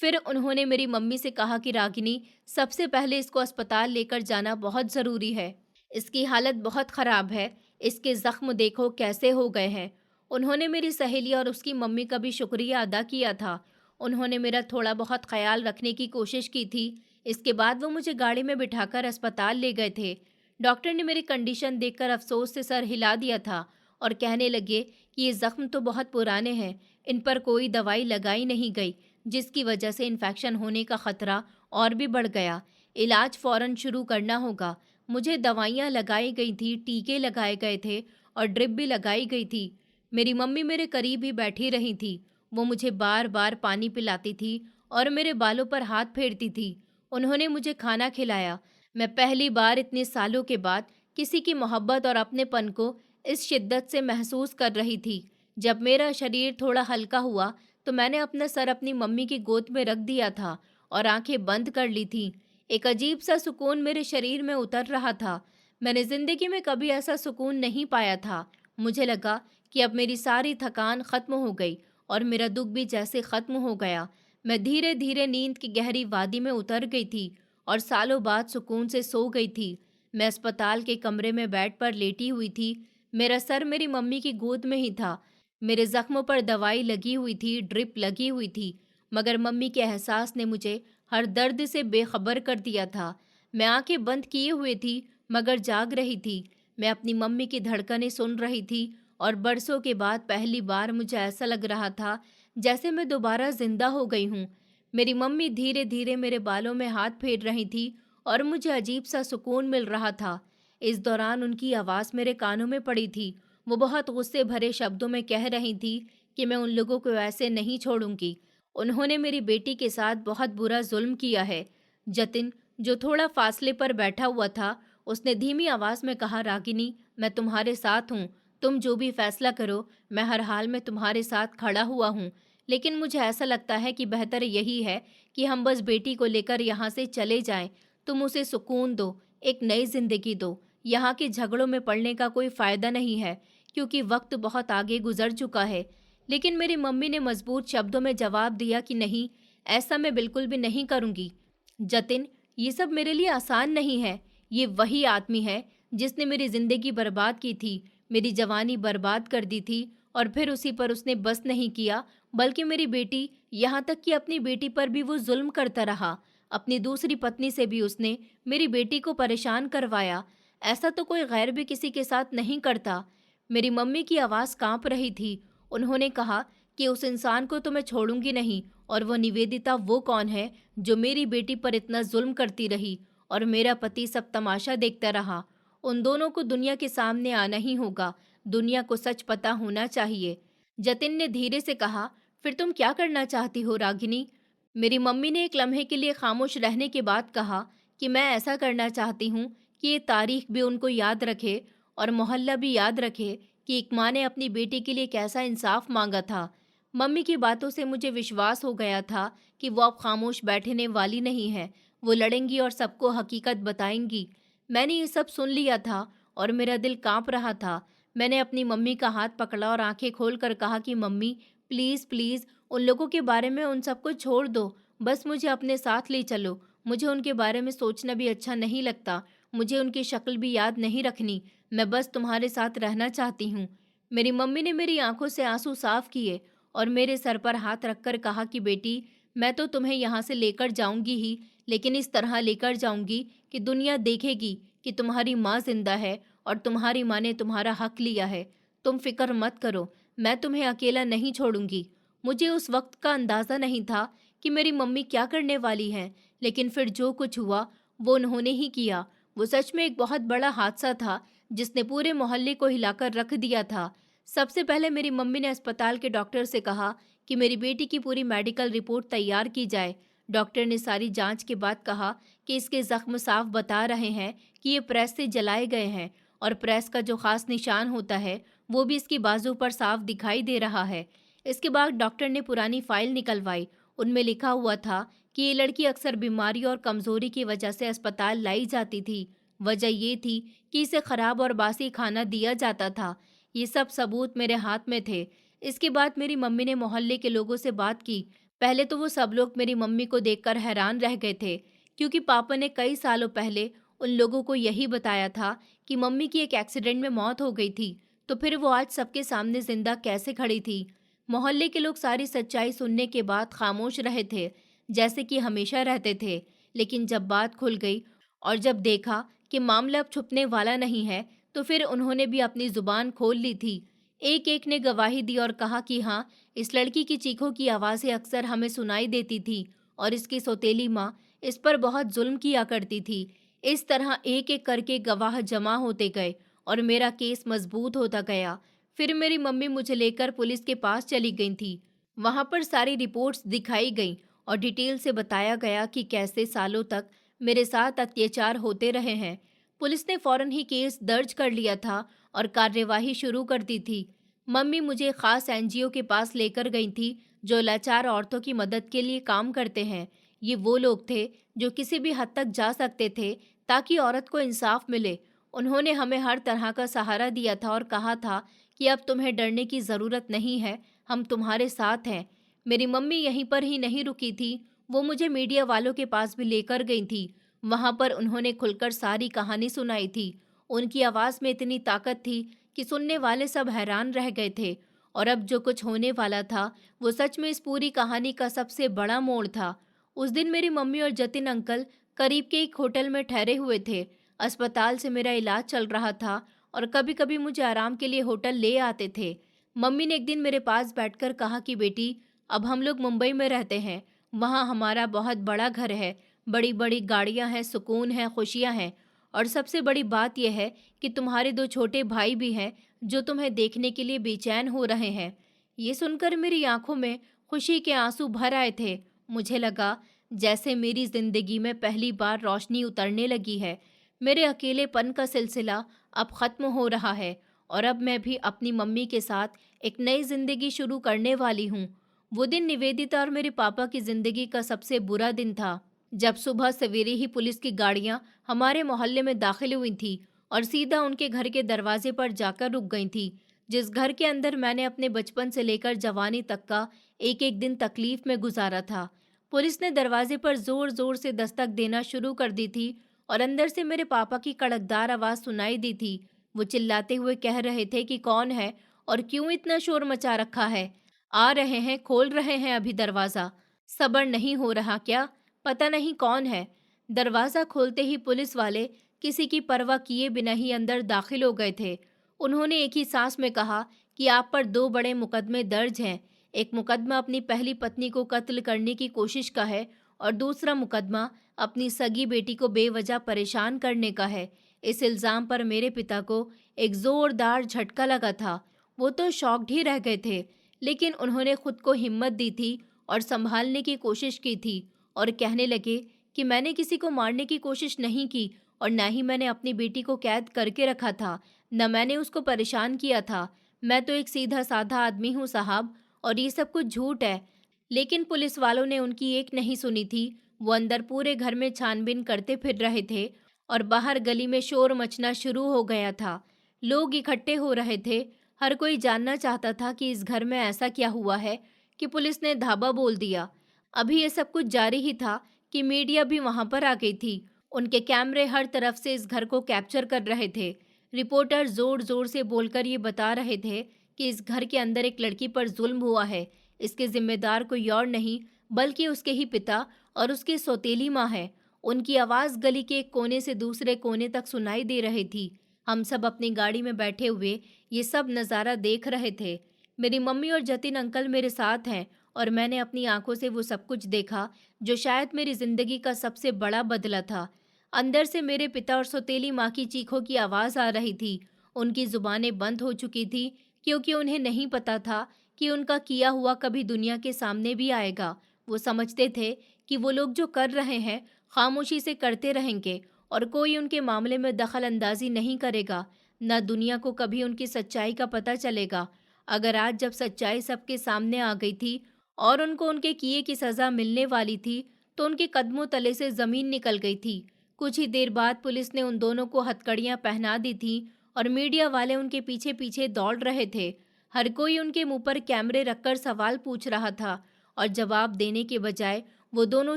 फिर उन्होंने मेरी मम्मी से कहा कि रागिनी, सबसे पहले इसको अस्पताल लेकर जाना बहुत ज़रूरी है। इसकी हालत बहुत ख़राब है, इसके ज़ख्म देखो कैसे हो गए हैं। उन्होंने मेरी सहेली और उसकी मम्मी का भी शुक्रिया अदा किया था। उन्होंने मेरा थोड़ा बहुत ख्याल रखने की कोशिश की थी। इसके बाद वो मुझे गाड़ी में बिठाकर अस्पताल ले गए थे। डॉक्टर ने मेरी कंडीशन देखकर अफसोस से सर हिला दिया था और कहने लगे कि ये ज़ख्म तो बहुत पुराने हैं, इन पर कोई दवाई लगाई नहीं गई, जिसकी वजह से इन्फेक्शन होने का ख़तरा और भी बढ़ गया। इलाज फ़ौरन शुरू करना होगा। मुझे दवाइयाँ लगाई गई थी, टीके लगाए गए थे और ड्रिप भी लगाई गई थी। मेरी मम्मी मेरे करीब ही बैठी रही थी। वो मुझे बार बार पानी पिलाती थी और मेरे बालों पर हाथ फेरती थी। उन्होंने मुझे खाना खिलाया। मैं पहली बार इतने सालों के बाद किसी की मोहब्बत और अपनेपन को इस शिद्दत से महसूस कर रही थी। जब मेरा शरीर थोड़ा हल्का हुआ तो मैंने अपना सर अपनी मम्मी की गोद में रख दिया था और आंखें बंद कर ली थीं। एक अजीब सा सुकून मेरे शरीर में उतर रहा था। मैंने ज़िंदगी में कभी ऐसा सुकून नहीं पाया था। मुझे लगा कि अब मेरी सारी थकान ख़त्म हो गई और मेरा दुख भी जैसे ख़त्म हो गया। मैं धीरे धीरे नींद की गहरी वादी में उतर गई थी और सालों बाद सुकून से सो गई थी। मैं अस्पताल के कमरे में बेड पर लेटी हुई थी। मेरा सर मेरी मम्मी की गोद में ही था। मेरे ज़ख्मों पर दवाई लगी हुई थी, ड्रिप लगी हुई थी, मगर मम्मी के एहसास ने मुझे हर दर्द से बेखबर कर दिया था। मैं आंखें बंद किए हुए थी मगर जाग रही थी। मैं अपनी मम्मी की धड़कनें सुन रही थी और बरसों के बाद पहली बार मुझे ऐसा लग रहा था जैसे मैं दोबारा जिंदा हो गई हूँ। मेरी मम्मी धीरे धीरे मेरे बालों में हाथ फेर रही थी और मुझे अजीब सा सुकून मिल रहा था। इस दौरान उनकी आवाज़ मेरे कानों में पड़ी थी। वो बहुत गुस्से भरे शब्दों में कह रही थी कि मैं उन लोगों को ऐसे नहीं छोड़ूंगी। उन्होंने मेरी बेटी के साथ बहुत बुरा जुल्म किया है। जतिन, जो थोड़ा फासले पर बैठा हुआ था, उसने धीमी आवाज़ में कहा, रागिनी, मैं तुम्हारे साथ हूँ। तुम जो भी फैसला करो, मैं हर हाल में तुम्हारे साथ खड़ा हुआ हूँ। लेकिन मुझे ऐसा लगता है कि बेहतर यही है कि हम बस बेटी को लेकर यहाँ से चले जाएं। तुम उसे सुकून दो, एक नई जिंदगी दो। यहाँ के झगड़ों में पड़ने का कोई फ़ायदा नहीं है, क्योंकि वक्त बहुत आगे गुजर चुका है। लेकिन मेरी मम्मी ने मजबूत शब्दों में जवाब दिया कि नहीं, ऐसा मैं बिल्कुल भी नहीं करूँगी। जतिन, ये सब मेरे लिए आसान नहीं है। ये वही आदमी है जिसने मेरी ज़िंदगी बर्बाद की थी, मेरी जवानी बर्बाद कर दी थी और फिर उसी पर उसने बस नहीं किया, बल्कि मेरी बेटी, यहाँ तक कि अपनी बेटी पर भी वो जुल्म करता रहा। अपनी दूसरी पत्नी से भी उसने मेरी बेटी को परेशान करवाया। ऐसा तो कोई गैर भी किसी के साथ नहीं करता। मेरी मम्मी की आवाज़ कांप रही थी। उन्होंने कहा कि उस इंसान को तो मैं छोड़ूंगी नहीं, और वो निवेदिता वो कौन है जो मेरी बेटी पर इतना जुल्म करती रही और मेरा पति सब तमाशा देखता रहा। उन दोनों को दुनिया के सामने आना ही होगा। दुनिया को सच पता होना चाहिए। जतिन ने धीरे से कहा, फिर तुम क्या करना चाहती हो रागिनी? मेरी मम्मी ने एक लम्हे के लिए खामोश रहने के बाद कहा कि मैं ऐसा करना चाहती हूँ कि ये तारीख भी उनको याद रखे और मोहल्ला भी याद रखे कि एक माँ ने अपनी बेटी के लिए कैसा इंसाफ मांगा था। मम्मी की बातों से मुझे विश्वास हो गया था कि वो अब खामोश बैठने वाली नहीं है। वो लड़ेंगी और सबको हकीकत बताएंगी। मैंने ये सब सुन लिया था और मेरा दिल कांप रहा था। मैंने अपनी मम्मी का हाथ पकड़ा और आंखें खोल कर कहा कि मम्मी, प्लीज़ प्लीज़, उन लोगों के बारे में उन सबको छोड़ दो। बस मुझे अपने साथ ले चलो। मुझे उनके बारे में सोचना भी अच्छा नहीं लगता। मुझे उनकी शक्ल भी याद नहीं रखनी। मैं बस तुम्हारे साथ रहना चाहती हूँ। मेरी मम्मी ने मेरी आंखों से आंसू साफ किए और मेरे सर पर हाथ रखकर कहा कि बेटी, मैं तो तुम्हें यहाँ से लेकर जाऊंगी ही, लेकिन इस तरह लेकर जाऊंगी कि दुनिया देखेगी कि तुम्हारी माँ जिंदा है और तुम्हारी माँ ने तुम्हारा हक लिया है। तुम फिक्र मत करो, मैं तुम्हें अकेला नहीं छोड़ूंगी। मुझे उस वक्त का अंदाज़ा नहीं था कि मेरी मम्मी क्या करने वाली हैं, लेकिन फिर जो कुछ हुआ वो उन्होंने ही किया। वो सच में एक बहुत बड़ा हादसा था जिसने पूरे मोहल्ले को हिलाकर रख दिया था। सबसे पहले मेरी मम्मी ने अस्पताल के डॉक्टर से कहा कि मेरी बेटी की पूरी मेडिकल रिपोर्ट तैयार की जाए। डॉक्टर ने सारी जांच के बाद कहा कि इसके जख्म साफ बता रहे हैं कि ये प्रेस से जलाए गए हैं और प्रेस का जो खास निशान होता है वो भी इसकी बाजू पर साफ दिखाई दे रहा है। इसके बाद डॉक्टर ने पुरानी फाइल निकलवाई। उनमें लिखा हुआ था कि ये लड़की अक्सर बीमारी और कमजोरी की वजह से अस्पताल लाई जाती थी। वजह ये थी कि इसे खराब और बासी खाना दिया जाता था। ये सब सबूत मेरे हाथ में थे। इसके बाद मेरी मम्मी ने मोहल्ले के लोगों से बात की। पहले तो वो सब लोग मेरी मम्मी को देखकर हैरान रह गए थे, क्योंकि पापा ने कई सालों पहले उन लोगों को यही बताया था कि मम्मी की एक एक्सीडेंट में मौत हो गई थी। तो फिर वो आज सबके सामने जिंदा कैसे खड़ी थी? मोहल्ले के लोग सारी सच्चाई सुनने के बाद खामोश रहे थे, जैसे कि हमेशा रहते थे। लेकिन जब बात खुल गई और जब देखा कि मामला अब छुपने वाला नहीं है, तो फिर उन्होंने भी अपनी जुबान खोल ली थी। एक एक ने गवाही दी और कहा कि हाँ, इस लड़की की चीखों की आवाज़ें अक्सर हमें सुनाई देती थी और इसकी सौतेली माँ इस पर बहुत जुल्म किया करती थी। इस तरह एक एक करके गवाह जमा होते गए और मेरा केस मजबूत होता गया। फिर मेरी मम्मी मुझे लेकर पुलिस के पास चली गई थी। वहां पर सारी रिपोर्ट्स दिखाई गईं और डिटेल से बताया गया कि कैसे सालों तक मेरे साथ अत्याचार होते रहे हैं। पुलिस ने फौरन ही केस दर्ज कर लिया था और कार्यवाही शुरू कर दी थी। मम्मी मुझे खास एनजीओ के पास लेकर गई थी, जो लाचार औरतों की मदद के लिए काम करते हैं। ये वो लोग थे जो किसी भी हद तक जा सकते थे ताकि औरत को इंसाफ मिले। उन्होंने हमें हर तरह का सहारा दिया था और कहा था कि अब तुम्हें डरने की ज़रूरत नहीं है, हम तुम्हारे साथ हैं। मेरी मम्मी यहीं पर ही नहीं रुकी थी, वो मुझे मीडिया वालों के पास भी लेकर गई थी। वहां पर उन्होंने खुलकर सारी कहानी सुनाई थी। उनकी आवाज़ में इतनी ताकत थी कि सुनने वाले सब हैरान रह गए थे। और अब जो कुछ होने वाला था, वो सच में इस पूरी कहानी का सबसे बड़ा मोड़ था। उस दिन मेरी मम्मी और जतिन अंकल करीब के एक होटल में ठहरे हुए थे। अस्पताल से मेरा इलाज चल रहा था और कभी कभी मुझे आराम के लिए होटल ले आते थे। मम्मी ने एक दिन मेरे पास बैठकर कहा कि बेटी, अब हम लोग मुंबई में रहते हैं। वहाँ हमारा बहुत बड़ा घर है, बड़ी बड़ी गाड़ियाँ हैं, सुकून है, खुशियाँ हैं। और सबसे बड़ी बात यह है कि तुम्हारे दो छोटे भाई भी हैं जो तुम्हें देखने के लिए बेचैन हो रहे हैं। ये सुनकर मेरी आंखों में खुशी के आंसू भर आए थे। मुझे लगा जैसे मेरी जिंदगी में पहली बार रोशनी उतरने लगी है। मेरे अकेलेपन का सिलसिला अब खत्म हो रहा है और अब मैं भी अपनी मम्मी के साथ एक नई जिंदगी शुरू करने वाली हूँ। वो दिन निवेदिता और मेरे पापा की जिंदगी का सबसे बुरा दिन था, जब सुबह सवेरे ही पुलिस की गाड़ियां हमारे मोहल्ले में दाखिल हुई थी और सीधा उनके घर के दरवाजे पर जाकर रुक गई थी, जिस घर के अंदर मैंने अपने बचपन से लेकर जवानी तक का एक एक दिन तकलीफ में गुजारा था। पुलिस ने दरवाजे पर जोर जोर से दस्तक देना शुरू कर दी थी और अंदर से मेरे पापा की कड़कदार आवाज सुनाई दी थी। वो चिल्लाते हुए कह रहे थे कि कौन है और क्यों इतना शोर मचा रखा है। आ रहे हैं, खोल रहे हैं अभी दरवाजा। सब्र नहीं हो रहा क्या? पता नहीं कौन है। दरवाजा खोलते ही पुलिस वाले किसी की परवाह किए बिना ही अंदर दाखिल हो गए थे। उन्होंने एक ही सांस में कहा कि आप पर दो बड़े मुकदमे दर्ज हैं। एक मुकदमा अपनी पहली पत्नी को कत्ल करने की कोशिश का है और दूसरा मुकदमा अपनी सगी बेटी को बेवजह परेशान करने का है। इस इल्जाम पर मेरे पिता को एक जोरदार झटका लगा था। वो तो शॉक्ड ही रह गए थे, लेकिन उन्होंने खुद को हिम्मत दी थी और संभालने की कोशिश की थी और कहने लगे कि मैंने किसी को मारने की कोशिश नहीं की और न ही मैंने अपनी बेटी को कैद करके रखा था, न मैंने उसको परेशान किया था। मैं तो एक सीधा साधा आदमी हूँ साहब, और ये सब कुछ झूठ है। लेकिन पुलिस वालों ने उनकी एक नहीं सुनी थी। वो अंदर पूरे घर में छानबीन करते फिर रहे थे और बाहर गली में शोर मचना शुरू हो गया था। लोग इकट्ठे हो रहे थे। हर कोई जानना चाहता था कि इस घर में ऐसा क्या हुआ है कि पुलिस ने धाबा बोल दिया। अभी ये सब कुछ जारी ही था कि मीडिया भी वहां पर आ गई थी। उनके कैमरे हर तरफ से इस घर को कैप्चर कर रहे थे। रिपोर्टर जोर जोर से बोलकर ये बता रहे थे कि इस घर के अंदर एक लड़की पर जुल्म हुआ है। इसके जिम्मेदार कोई और नहीं बल्कि उसके ही पिता और उसकी सौतेली माँ है। उनकी आवाज़ गली के एक कोने से दूसरे कोने तक सुनाई दे रही थी। हम सब अपनी गाड़ी में बैठे हुए ये सब नज़ारा देख रहे थे। मेरी मम्मी और जतिन अंकल मेरे साथ हैं और मैंने अपनी आंखों से वो सब कुछ देखा जो शायद मेरी जिंदगी का सबसे बड़ा बदला था। अंदर से मेरे पिता और सौतेली माँ की चीखों की आवाज़ आ रही थी। उनकी जुबानें बंद हो चुकी थी, क्योंकि उन्हें नहीं पता था कि उनका किया हुआ कभी दुनिया के सामने भी आएगा। वो समझते थे कि वो लोग जो कर रहे हैं खामोशी से करते रहेंगे और कोई उनके मामले में दखल अंदाजी नहीं करेगा। न दुनिया को कभी उनकी सच्चाई का पता चलेगा। अगर आज जब सच्चाई सबके सामने आ गई थी और उनको उनके किए की सज़ा मिलने वाली थी, तो उनके कदमों तले से ज़मीन निकल गई थी। कुछ ही देर बाद पुलिस ने उन दोनों को हथकड़ियां पहना दी थीं और मीडिया वाले उनके पीछे पीछे दौड़ रहे थे। हर कोई उनके मुंह पर कैमरे रखकर सवाल पूछ रहा था और जवाब देने के बजाय वो दोनों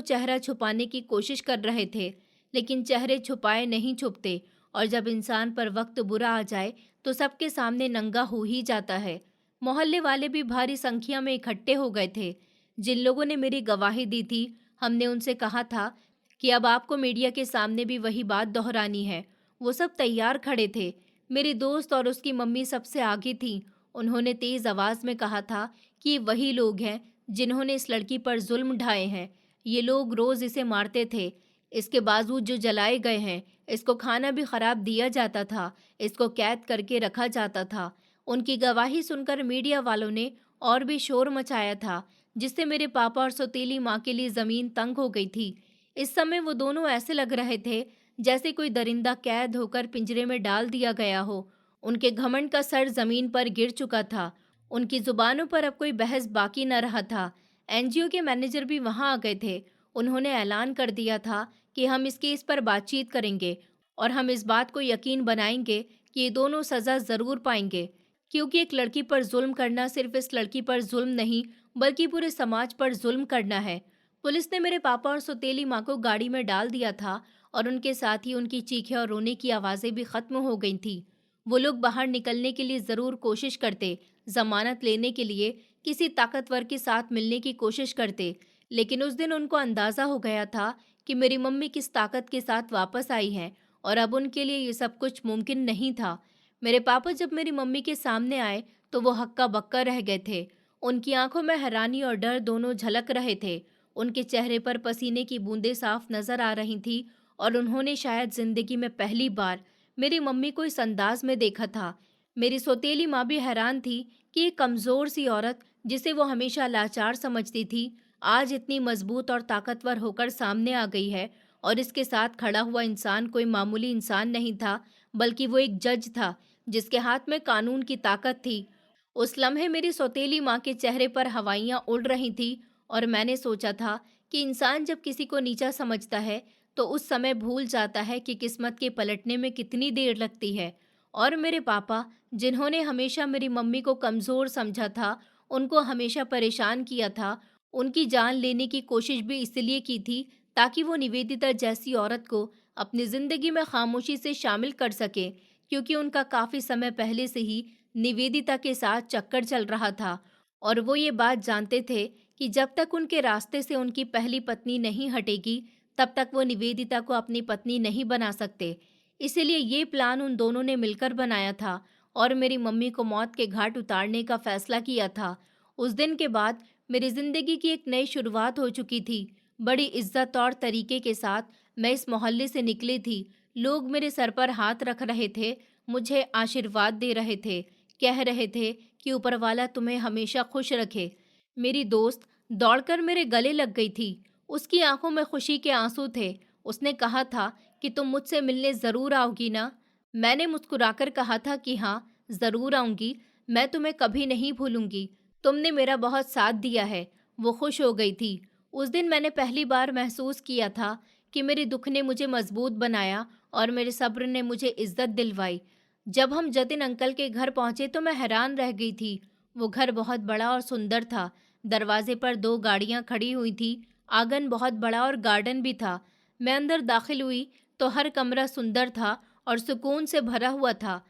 चेहरा छुपाने की कोशिश कर रहे थे। लेकिन चेहरे छुपाए नहीं छुपते और जब इंसान पर वक्त बुरा आ जाए तो सबके सामने नंगा हो ही जाता है। मोहल्ले वाले भी भारी संख्या में इकट्ठे हो गए थे। जिन लोगों ने मेरी गवाही दी थी, हमने उनसे कहा था कि अब आपको मीडिया के सामने भी वही बात दोहरानी है। वो सब तैयार खड़े थे। मेरी दोस्त और उसकी मम्मी सबसे आगे थीं। उन्होंने तेज आवाज में कहा था कि ये वही लोग हैं जिन्होंने इस लड़की पर जुल्म ढाए हैं। ये लोग रोज इसे मारते थे। इसके बाजूद जो जलाए गए हैं, इसको खाना भी खराब दिया जाता था, इसको कैद करके रखा जाता था। उनकी गवाही सुनकर मीडिया वालों ने और भी शोर मचाया था, जिससे मेरे पापा और सौतेली माँ के लिए जमीन तंग हो गई थी। इस समय वो दोनों ऐसे लग रहे थे जैसे कोई दरिंदा कैद होकर पिंजरे में डाल दिया गया हो। उनके घमंड का सर जमीन पर गिर चुका था। उनकी जुबानों पर अब कोई बहस बाकी न रहा था। एनजीओ के मैनेजर भी वहां आ गए थे। उन्होंने ऐलान कर दिया था कि हम इस केस पर बातचीत करेंगे और हम इस बात को यकीन बनाएंगे कि ये दोनों सजा जरूर पाएंगे, क्योंकि एक लड़की पर जुल्म करना सिर्फ इस लड़की पर जुल्म नहीं बल्कि पूरे समाज पर जुल्म करना है। पुलिस ने मेरे पापा और सौतेली माँ को गाड़ी में डाल दिया था और उनके साथ ही उनकी चीखें और रोने की आवाज़ें भी खत्म हो गई थी। वो लोग बाहर निकलने के लिए ज़रूर कोशिश करते, जमानत लेने के लिए किसी ताकतवर के साथ मिलने की कोशिश करते, लेकिन उस दिन उनको अंदाज़ा हो गया था कि मेरी मम्मी किस ताकत के साथ वापस आई हैं और अब उनके लिए ये सब कुछ मुमकिन नहीं था। मेरे पापा जब मेरी मम्मी के सामने आए तो वो हक्का बक्का रह गए थे। उनकी आंखों में हैरानी और डर दोनों झलक रहे थे। उनके चेहरे पर पसीने की बूंदें साफ नजर आ रही थी और उन्होंने शायद जिंदगी में पहली बार मेरी मम्मी को इस अंदाज में देखा था। मेरी सौतेली माँ भी हैरान थी कि एक कमज़ोर सी औरत जिसे वो हमेशा लाचार समझती थी, आज इतनी मजबूत और ताकतवर होकर सामने आ गई है और इसके साथ खड़ा हुआ इंसान कोई मामूली इंसान नहीं था, बल्कि वो एक जज था जिसके हाथ में कानून की ताकत थी। उस लम्हे मेरी सौतेली माँ के चेहरे पर हवाइयाँ उड़ रही थी और मैंने सोचा था कि इंसान जब किसी को नीचा समझता है तो उस समय भूल जाता है कि किस्मत के पलटने में कितनी देर लगती है। और मेरे पापा, जिन्होंने हमेशा मेरी मम्मी को कमज़ोर समझा था, उनको हमेशा परेशान किया था, उनकी जान लेने की कोशिश भी इसलिए की थी ताकि वो निवेदिता जैसी औरत को अपनी ज़िंदगी में खामोशी से शामिल कर सके, क्योंकि उनका काफ़ी समय पहले से ही निवेदिता के साथ चक्कर चल रहा था और वो ये बात जानते थे कि जब तक उनके रास्ते से उनकी पहली पत्नी नहीं हटेगी, तब तक वो निवेदिता को अपनी पत्नी नहीं बना सकते। इसीलिए ये प्लान उन दोनों ने मिलकर बनाया था और मेरी मम्मी को मौत के घाट उतारने का फैसला किया था। उस दिन के बाद मेरी ज़िंदगी की एक नई शुरुआत हो चुकी थी। बड़ी इज्जत और तरीके के साथ मैं इस मोहल्ले से निकली थी। लोग मेरे सर पर हाथ रख रहे थे, मुझे आशीर्वाद दे रहे थे, कह रहे थे कि ऊपर वाला तुम्हें हमेशा खुश रखे। मेरी दोस्त दौड़कर मेरे गले लग गई थी। उसकी आंखों में खुशी के आंसू थे। उसने कहा था कि तुम मुझसे मिलने ज़रूर आओगी ना? मैंने मुस्कुराकर कहा था कि हाँ, ज़रूर आऊँगी। मैं तुम्हें कभी नहीं भूलूंगी। तुमने मेरा बहुत साथ दिया है। वो खुश हो गई थी। उस दिन मैंने पहली बार महसूस किया था कि मेरे दुख ने मुझे मजबूत बनाया और मेरे सब्र ने मुझे इज्जत दिलवाई। जब हम जतिन अंकल के घर पहुंचे तो मैं हैरान रह गई थी। वो घर बहुत बड़ा और सुंदर था। दरवाजे पर दो गाड़ियां खड़ी हुई थी। आंगन बहुत बड़ा और गार्डन भी था। मैं अंदर दाखिल हुई तो हर कमरा सुंदर था और सुकून से भरा हुआ था।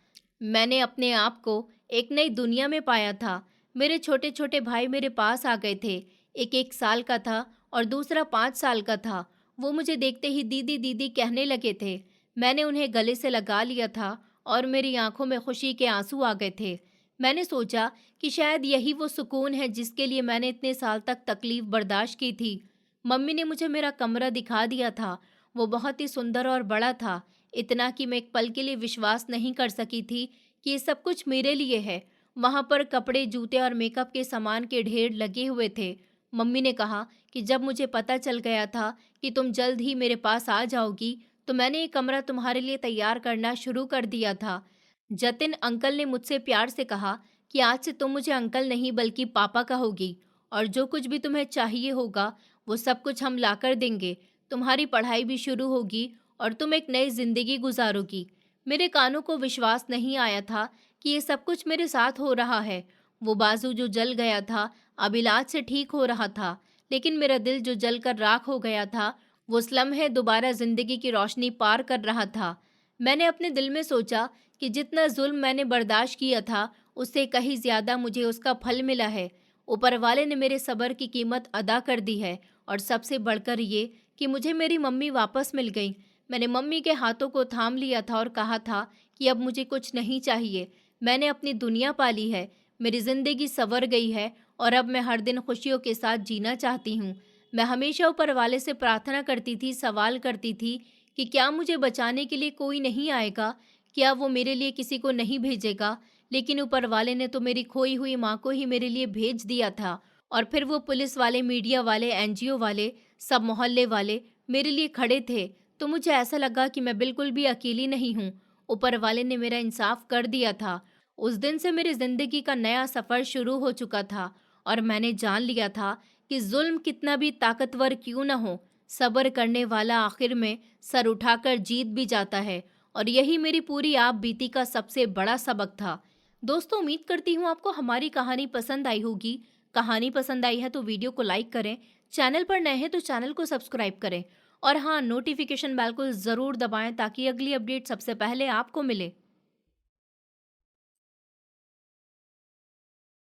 मैंने अपने आप को एक नई दुनिया में पाया था। मेरे छोटे छोटे भाई मेरे पास आ गए थे। एक 1 साल का था और दूसरा 5 साल का था। वो मुझे देखते ही दीदी दीदी कहने लगे थे। मैंने उन्हें गले से लगा लिया था और मेरी आंखों में खुशी के आंसू आ गए थे। मैंने सोचा कि शायद यही वो सुकून है जिसके लिए मैंने इतने साल तक तकलीफ बर्दाश्त की थी। मम्मी ने मुझे मेरा कमरा दिखा दिया था। वो बहुत ही सुंदर और बड़ा था, इतना कि मैं एक पल के लिए विश्वास नहीं कर सकी थी कि ये सब कुछ मेरे लिए है। वहाँ पर कपड़े, जूते और मेकअप के सामान के ढेर लगे हुए थे। मम्मी ने कहा कि जब मुझे पता चल गया था कि तुम जल्द ही मेरे पास आ जाओगी, तो मैंने ये कमरा तुम्हारे लिए तैयार करना शुरू कर दिया था। जतिन अंकल ने मुझसे प्यार से कहा कि आज से तुम मुझे अंकल नहीं बल्कि पापा कहोगी और जो कुछ भी तुम्हें चाहिए होगा वो सब कुछ हम लाकर देंगे। तुम्हारी पढ़ाई भी शुरू होगी और तुम एक नई जिंदगी गुजारोगी। मेरे कानों को विश्वास नहीं आया था कि ये सब कुछ मेरे साथ हो रहा है। वो बाजू जो जल गया था अब इलाज से ठीक हो रहा था, लेकिन मेरा दिल जो जलकर राख हो गया था वो उस लम्हे दोबारा जिंदगी की रोशनी पार कर रहा था। मैंने अपने दिल में सोचा कि जितना जुल्म मैंने बर्दाश्त किया था उससे कहीं ज्यादा मुझे उसका फल मिला है। ऊपर वाले ने मेरे सब्र की कीमत अदा कर दी है, और सबसे बढ़कर ये कि मुझे मेरी मम्मी वापस मिल गई। मैंने मम्मी के हाथों को थाम लिया था और कहा था कि अब मुझे कुछ नहीं चाहिए। मैंने अपनी दुनिया पाली है, मेरी जिंदगी संवर गई है और अब मैं हर दिन खुशियों के साथ जीना चाहती हूँ। मैं हमेशा ऊपर वाले से प्रार्थना करती थी, सवाल करती थी कि क्या मुझे बचाने के लिए कोई नहीं आएगा, क्या वो मेरे लिए किसी को नहीं भेजेगा। लेकिन ऊपर वाले ने तो मेरी खोई हुई माँ को ही मेरे लिए भेज दिया था। और फिर वो पुलिस वाले, मीडिया वाले, एनजीओ वाले, सब मोहल्ले वाले मेरे लिए खड़े थे। तो मुझे ऐसा लगा कि मैं बिल्कुल भी अकेली नहीं हूँ। ऊपर वाले ने मेरा इंसाफ कर दिया था। उस दिन से मेरी जिंदगी का नया सफर शुरू हो चुका था, और मैंने जान लिया था कि जुल्म कितना भी ताकतवर क्यों न हो, सब्र करने वाला आखिर में सर उठाकर जीत भी जाता है। और यही मेरी पूरी आप बीती का सबसे बड़ा सबक था। दोस्तों, उम्मीद करती हूँ आपको हमारी कहानी पसंद आई होगी। कहानी पसंद आई है तो वीडियो को लाइक करें, चैनल पर नए हैं तो चैनल को सब्सक्राइब करें, और हाँ, नोटिफिकेशन बेल को ज़रूर दबाएं ताकि अगली अपडेट सबसे पहले आपको मिले।